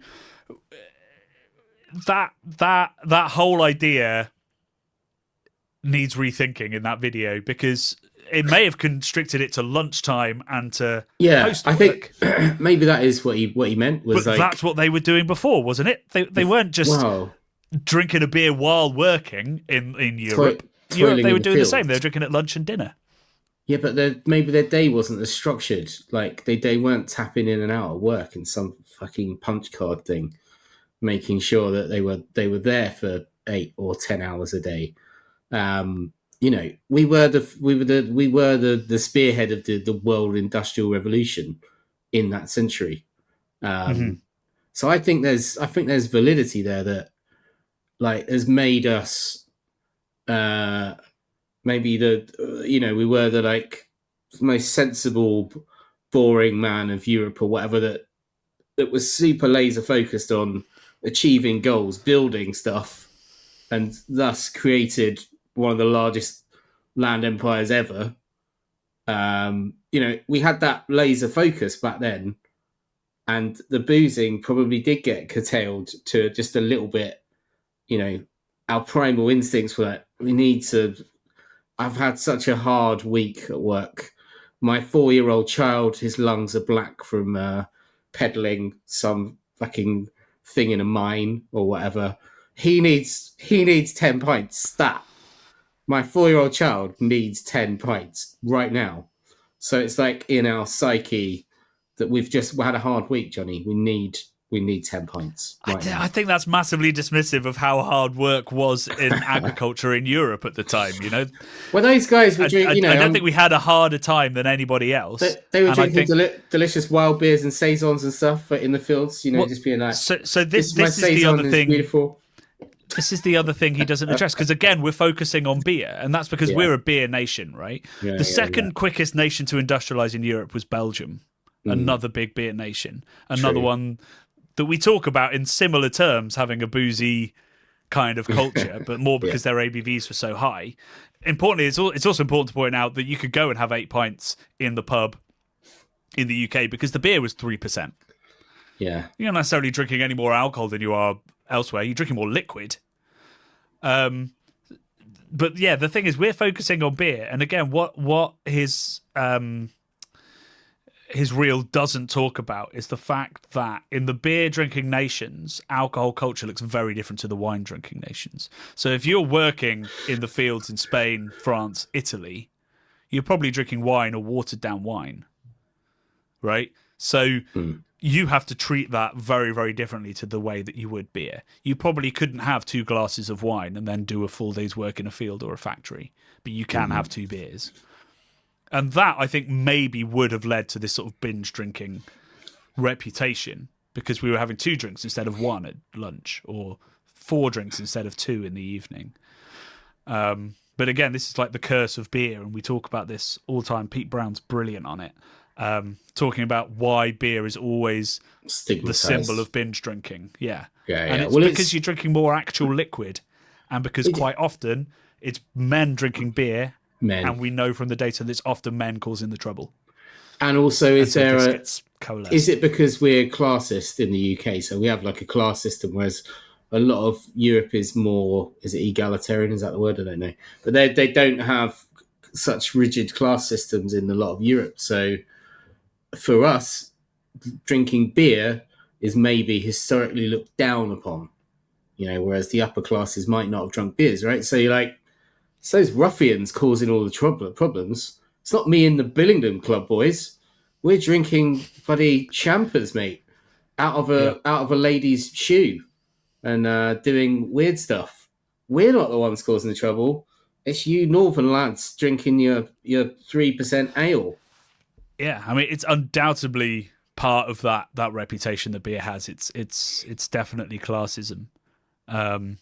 that whole idea needs rethinking in that video, because it may have constricted it to lunchtime and to post I think maybe that is what he meant. Was but like, that's what they were doing before, wasn't it? They weren't just drinking a beer while working in Europe. They were doing the same. They were drinking at lunch and dinner. Yeah, but maybe their day wasn't as structured. Like they weren't tapping in and out of work in some fucking punch card thing, making sure that they were there for 8 or 10 hours a day. You know, we were the spearhead of the world industrial revolution in that century. So I think there's validity there that like has made us maybe we were the like most sensible, boring man of Europe or whatever that was super laser focused on achieving goals, building stuff, and thus created one of the largest land empires ever. We had that laser focus back then, and the boozing probably did get curtailed to just a little bit. You know, our primal instincts were like, we need to. I've had such a hard week at work. My 4-year-old child, his lungs are black from peddling some fucking thing in a mine or whatever. He needs 10 pints. Stat. My 4-year-old child needs 10 pints right now. So it's like in our psyche that we've just had a hard week, Jonny. We need 10 pints. Right I think that's massively dismissive of how hard work was in agriculture in Europe at the time, you know? Well, those guys were drinking, I don't think we had a harder time than anybody else. They were drinking delicious wild beers and saisons and stuff in the fields, you know, just being like, so this is the other thing. Beautiful. This is the other thing he doesn't address, because again, we're focusing on beer, and that's because we're a beer nation, right? The second quickest nation to industrialize in Europe was Belgium, another big beer nation, another one that we talk about in similar terms, having a boozy kind of culture, but more because their ABVs were so high. Importantly, it's also important to point out that you could go and have 8 pints in the pub in the UK because the beer was 3%. Yeah. You're not necessarily drinking any more alcohol than you are elsewhere. You're drinking more liquid. But yeah, the thing is, we're focusing on beer, and again, what his reel doesn't talk about is the fact that in the beer drinking nations, alcohol culture looks very different to the wine drinking nations. So if you're working in the fields in Spain, France, Italy, you're probably drinking wine or watered down wine, right? So you have to treat that very, very differently to the way that you would beer. You probably couldn't have 2 glasses of wine and then do a full day's work in a field or a factory, but you can have 2 beers. And that, I think, maybe would have led to this sort of binge drinking reputation, because we were having 2 drinks instead of 1 at lunch, or 4 drinks instead of 2 in the evening. But again, this is like the curse of beer, and we talk about this all the time. Pete Brown's brilliant on it, talking about why beer is always the symbol of binge drinking. Yeah. And it's because you're drinking more actual liquid, and because quite often it's men drinking beer, and we know from the data that it's often men causing the trouble. And also, is it because we're classist in the UK? So we have like a class system, whereas a lot of Europe is more, is it egalitarian? Is that the word? I don't know. But they don't have such rigid class systems in a lot of Europe. So for us, drinking beer is maybe historically looked down upon, whereas the upper classes might not have drunk beers, right? So you're like, it's those ruffians causing all the problems. It's not me in the Billingdon Club, boys. We're drinking bloody champers, mate, out of a lady's shoe and doing weird stuff. We're not the ones causing the trouble. It's you northern lads drinking your 3% ale. Yeah, I mean, it's undoubtedly part of that reputation that beer has. It's definitely classism. And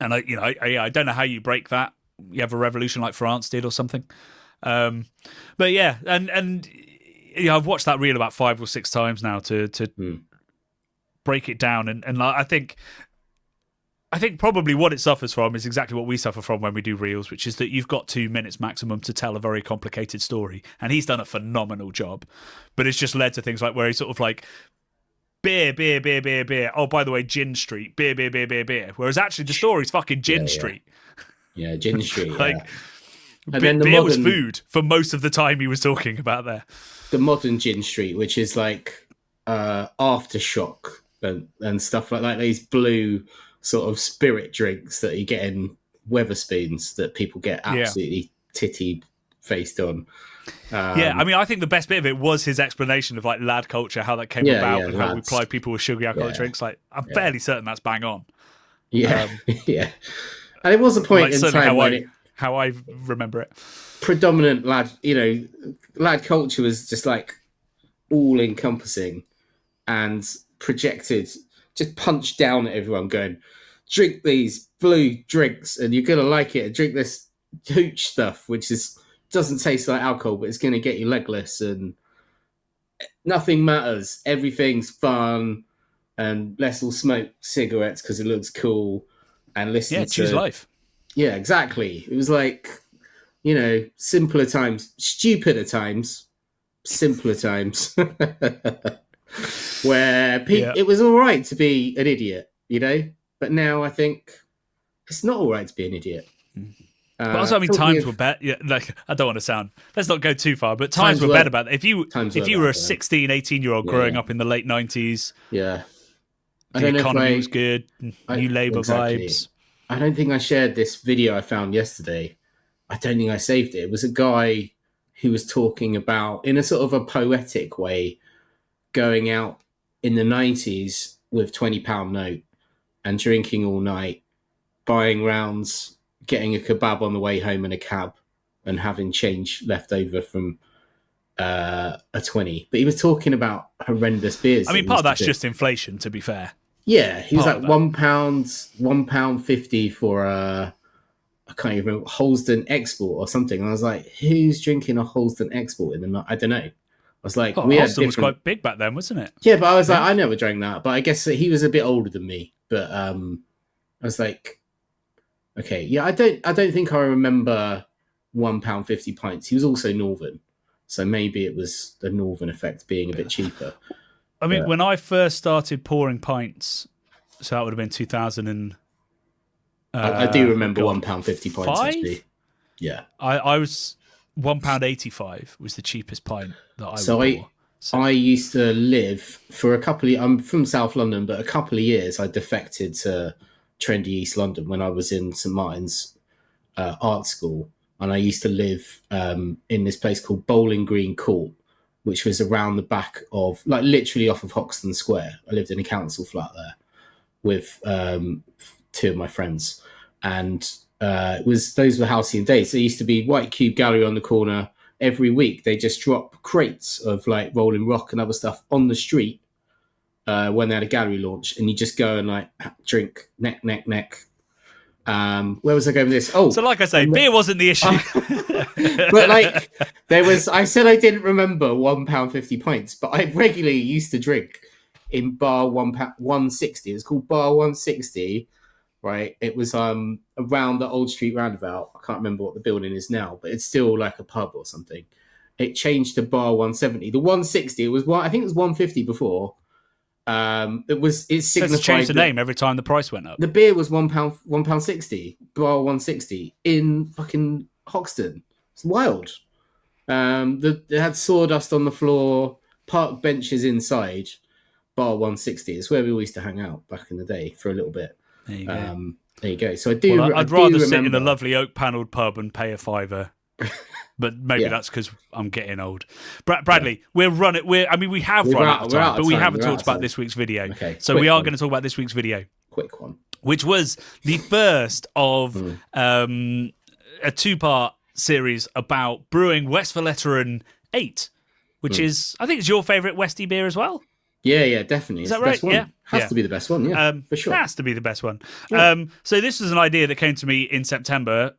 I don't know how you break that. You have a revolution like France did or something. But yeah, and I've watched that reel about 5 or 6 times now to break it down, and I think probably what it suffers from is exactly what we suffer from when we do reels, which is that you've got 2 minutes maximum to tell a very complicated story, and he's done a phenomenal job. But it's just led to things like where he's sort of like, beer. Oh, by the way, Gin Street. Beer. Whereas actually the story's fucking Gin Street. Yeah, Gin Street. Like, beer was food for most of the time he was talking about there. The modern Gin Street, which is like Aftershock and stuff like that. These blue sort of spirit drinks that you get in Weatherspoons that people get absolutely titty faced on. I mean, I think the best bit of it was his explanation of like lad culture, how that came about, and how we ply people with sugary alcoholic drinks. Like, I'm fairly certain that's bang on. Yeah, yeah. And it was a point in time how I remember it. Predominant lad culture was just like all encompassing and projected, just punched down at everyone, going, drink these blue drinks and you're gonna like it, and drink this hooch stuff, which doesn't taste like alcohol, but it's gonna get you legless, and nothing matters, everything's fun, and let's all smoke cigarettes because it looks cool, and listen to choose life. Yeah, exactly. It was like, simpler times, stupider times, simpler times, where it was all right to be an idiot, But now I think it's not all right to be an idiot. But also, I mean, times were better. Yeah, like, I don't want to sound. Let's not go too far, but times were better about that. If you were a 16, 18-year-old growing up in the late 90s, the economy was good, New Labour vibes. I don't think I shared this video I found yesterday. I don't think I saved it. It was a guy who was talking about, in a sort of a poetic way, going out in the 90s with £20 note and drinking all night, buying rounds, getting a kebab on the way home in a cab, and having change left over from a 20. But he was talking about horrendous beers. I mean, part of that's just inflation, to be fair. Yeah, he was like £1.50 for I can't even remember, Holston Export or something. And I was like, who's drinking a Holston Export in the night? I don't know. I was like, Holston was quite big back then, wasn't it? Yeah, but I was like, I never drank that. But I guess he was a bit older than me. But I was like, okay, yeah, I don't think I remember £1.50 pints. He was also northern, so maybe it was the northern effect being a bit cheaper. I mean, when I first started pouring pints, so that would have been 2000 and... I do remember £1.50 pints, actually. Yeah. I was £1.85 was the cheapest pint that I wore. I used to live for a couple of... I'm from South London, but a couple of years I defected to trendy East London when I was in St Martin's art school. And I used to live in this place called Bowling Green Court. which was around the back of, like, literally off of Hoxton Square. I lived in a council flat there with two of my friends, and those were halcyon days. There used to be White Cube Gallery on the corner. Every week they just drop crates of like Rolling Rock and other stuff on the street when they had a gallery launch, and you just go and like drink neck. Where was I going with this? Oh, so like I say, beer wasn't the issue. But like I said I didn't remember £1.50 pints, but I regularly used to drink in bar £1.60. It's called bar 160, right? It was around the Old Street roundabout. I can't remember what the building is now, but it's still like a pub or something. It changed to bar 170. The 160 was I think it was 150 before. It signified changed the name every time the price went up. The beer was £1.60, bar 160 in fucking Hoxton. It's wild. They had sawdust on the floor, park benches inside. Bar 160 is where we used to hang out back in the day for a little bit. There you go. There you go. So I do. I'd rather sit in a lovely oak panelled pub and pay a £5. But maybe that's because I'm getting old. Bradley, we have run out of time, but we haven't talked about this week's video. Okay, so we are going to talk about this week's video. Quick one. Which was the first of a 2-part series about brewing Westfaletteren 8, which is, I think it's your favourite Westie beer as well. Yeah, definitely. Is that right? Yeah. Has to be the best one, for sure. Has to be the best one. Yeah. So this was an idea that came to me in September.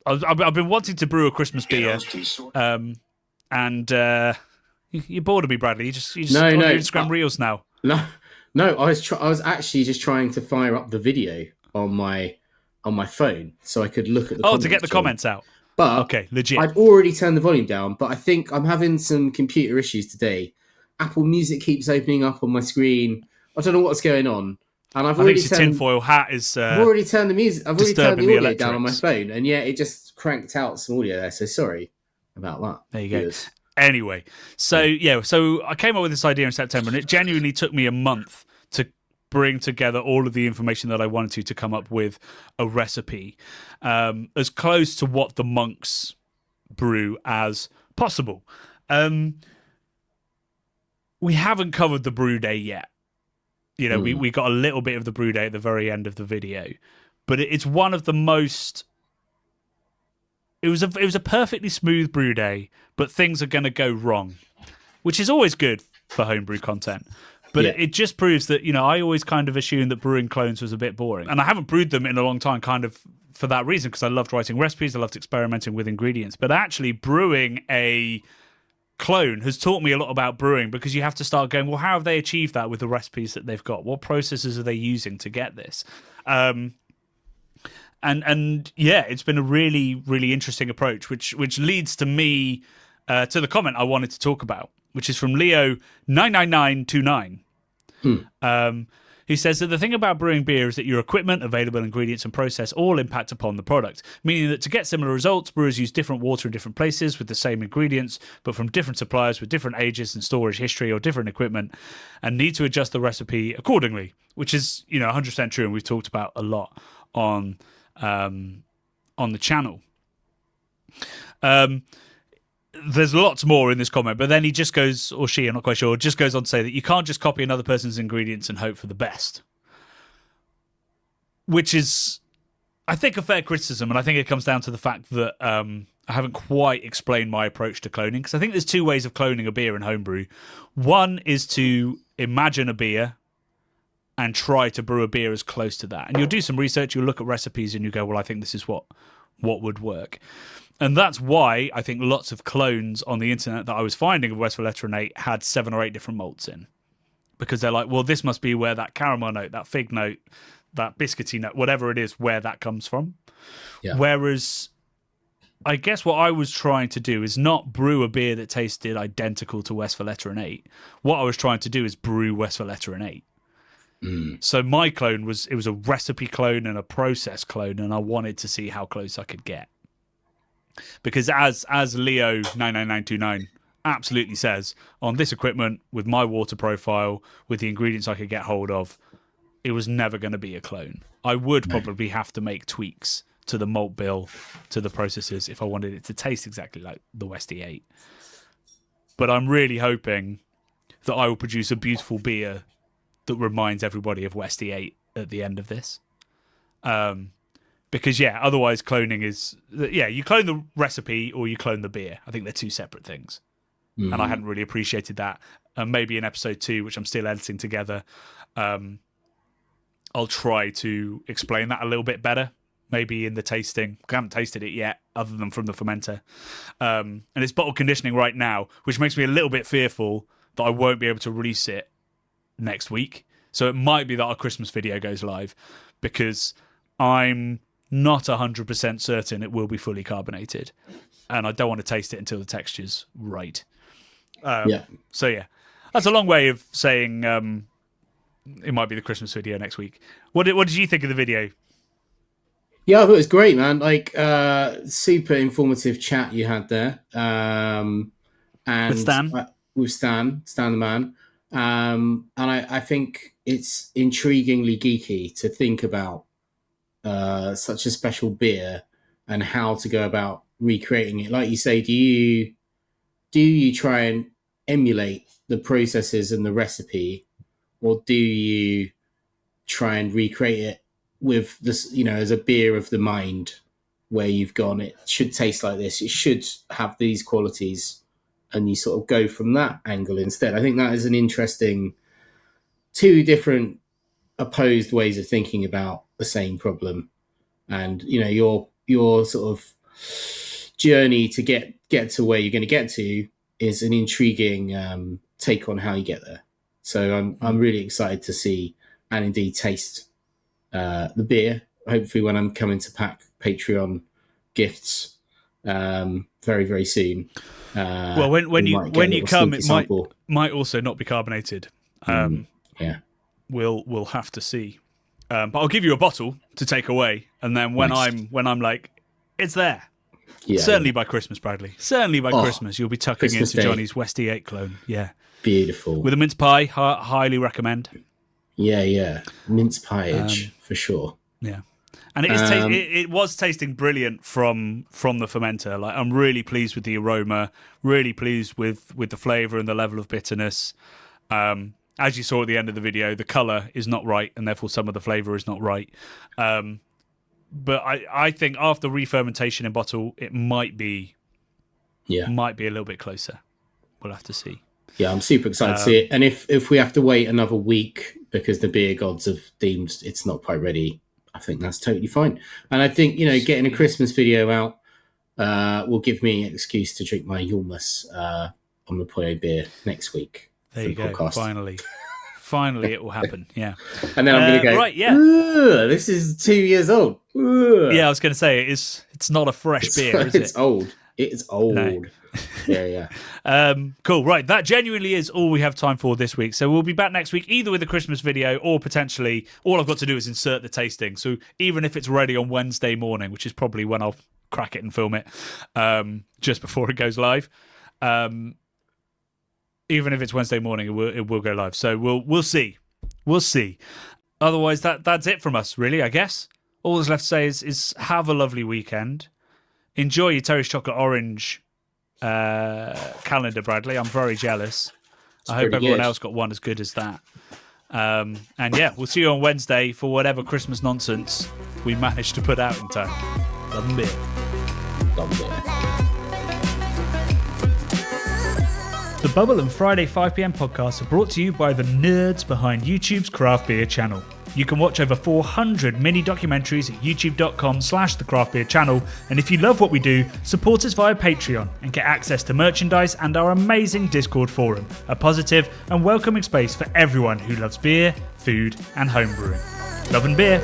I've been wanting to brew a Christmas beer, and you're bored of me, Bradley. You just on your Instagram reels now. No. I was actually just trying to fire up the video on my phone so I could look at the comments. To get the comments out. But okay, legit. I'd already turned the volume down, but I think I'm having some computer issues today. Apple Music keeps opening up on my screen. I don't know what's going on. And I've already turned tinfoil hat is. I've already turned the music. I've already turned the audio down on my electrics. phone, and yeah, it just cranked out some audio there. So sorry about that. There you go. Anyway, so I came up with this idea in September, and it genuinely took me a month to bring together all of the information that I wanted to come up with a recipe as close to what the monks brew as possible. We haven't covered the brew day yet. You know, we got a little bit of the brew day at the very end of the video, but it's one of the most. It was a perfectly smooth brew day, but things are going to go wrong, which is always good for homebrew content. But it just proves that, you know, I always kind of assumed that brewing clones was a bit boring, and I haven't brewed them in a long time, kind of for that reason, because I loved writing recipes, I loved experimenting with ingredients, but actually brewing a clone has taught me a lot about brewing, because you have to start going, well, how have they achieved that with the recipes that they've got? What processes are they using to get this? And it's been a really, really interesting approach, which leads to me to the comment I wanted to talk about, which is from Leo99929. Who says that the thing about brewing beer is that your equipment, available ingredients, and process all impact upon the product, meaning that to get similar results, brewers use different water in different places with the same ingredients, but from different suppliers with different ages and storage history or different equipment, and need to adjust the recipe accordingly, which is, you know, 100% true, and we've talked about a lot on the channel. There's lots more in this comment, but then he just goes, or she, I'm not quite sure, just goes on to say that you can't just copy another person's ingredients and hope for the best. Which is, I think, a fair criticism, and I think it comes down to the fact that I haven't quite explained my approach to cloning, because I think there's two ways of cloning a beer in homebrew. One is to imagine a beer and try to brew a beer as close to that. And you'll do some research, you'll look at recipes, and you go, well, I think this is what would work. And that's why I think lots of clones on the internet that I was finding of Westfaletteren 8 had 7 or 8 different malts in. Because they're like, well, this must be where that caramel note, that fig note, that biscuity note, whatever it is, where that comes from. Yeah. Whereas I guess what I was trying to do is not brew a beer that tasted identical to Westfaletteren 8. What I was trying to do is brew Westfaletteren 8. So my clone was a recipe clone and a process clone, and I wanted to see how close I could get. Because as Leo99929 absolutely says, on this equipment, with my water profile, with the ingredients I could get hold of, it was never going to be a clone. I would probably have to make tweaks to the malt bill, to the processes, if I wanted it to taste exactly like the Westie 8. but I'm really hoping that I will produce a beautiful beer that reminds everybody of Westy 8 at the end of this. Because, otherwise cloning is... you clone the recipe or you clone the beer. I think they're two separate things. And I hadn't really appreciated that. Maybe in episode 2, which I'm still editing together, I'll try to explain that a little bit better. Maybe in the tasting. I haven't tasted it yet, other than from the fermenter. And it's bottle conditioning right now, which makes me a little bit fearful that I won't be able to release it next week. So it might be that our Christmas video goes live, because I'm not 100% certain it will be fully carbonated. And I don't want to taste it until the texture's right. So, that's a long way of saying it might be the Christmas video next week. What did you think of the video? Yeah, I thought it was great, man. Like, super informative chat you had there. And with Stan? With Stan the man. And I think it's intriguingly geeky to think about such a special beer and how to go about recreating it. Like you say, do you try and emulate the processes and the recipe, or do you try and recreate it with this, as a beer of the mind, where you've gone, it should taste like this, it should have these qualities, and you sort of go from that angle instead? I think that is an interesting, two different opposed ways of thinking about the same problem. And, your sort of journey to get to where you're going to get to is an intriguing take on how you get there. So I'm really excited to see and indeed taste the beer. Hopefully when I'm coming to pack Patreon gifts very, very soon. Well, when you come, it might also not be carbonated. We'll have to see. But I'll give you a bottle to take away, and then when I'm like, it's there. Yeah, certainly by Christmas, Bradley. Certainly by Christmas, you'll be tucking Christmas into Day. Jonny's Westy 8 clone. Yeah, beautiful. With a mince pie, highly recommend. Yeah, mince pie for sure. Yeah, and it was tasting brilliant from the fermenter. Like, I'm really pleased with the aroma, really pleased with the flavour and the level of bitterness. As you saw at the end of the video, the colour is not right, and therefore some of the flavour is not right. But I think after re-fermentation in bottle, it might be a little bit closer. We'll have to see. Yeah, I'm super excited to see it. And if we have to wait another week because the beer gods have deemed it's not quite ready, I think that's totally fine. And I think, getting a Christmas video out will give me an excuse to drink my Yulmus on the Poyo beer next week. There you go. Podcast. Finally, it will happen. Yeah. And then I'm going to go, right, yeah. This is 2 years old. Yeah, I was going to say, it's not a fresh beer, is it? It's old. It's old. No. Yeah. Cool. Right. That genuinely is all we have time for this week. So we'll be back next week, either with a Christmas video or potentially all I've got to do is insert the tasting. So even if it's ready on Wednesday morning, which is probably when I'll crack it and film it, just before it goes live. Even if it's Wednesday morning, it will go live. So we'll see. We'll see. Otherwise, that's it from us, really, I guess. All that's left to say is have a lovely weekend. Enjoy your Terry's Chocolate Orange calendar, Bradley. I'm very jealous. I hope everyone else got one as good as that. And we'll see you on Wednesday for whatever Christmas nonsense we managed to put out in time. Love and beer. Love and beer. The Bubble and Friday 5pm podcasts are brought to you by the nerds behind YouTube's craft beer channel. You can watch over 400 mini documentaries at youtube.com/the craft beer channel. And if you love what we do, support us via Patreon and get access to merchandise and our amazing Discord forum, a positive and welcoming space for everyone who loves beer, food and homebrewing. Love and beer.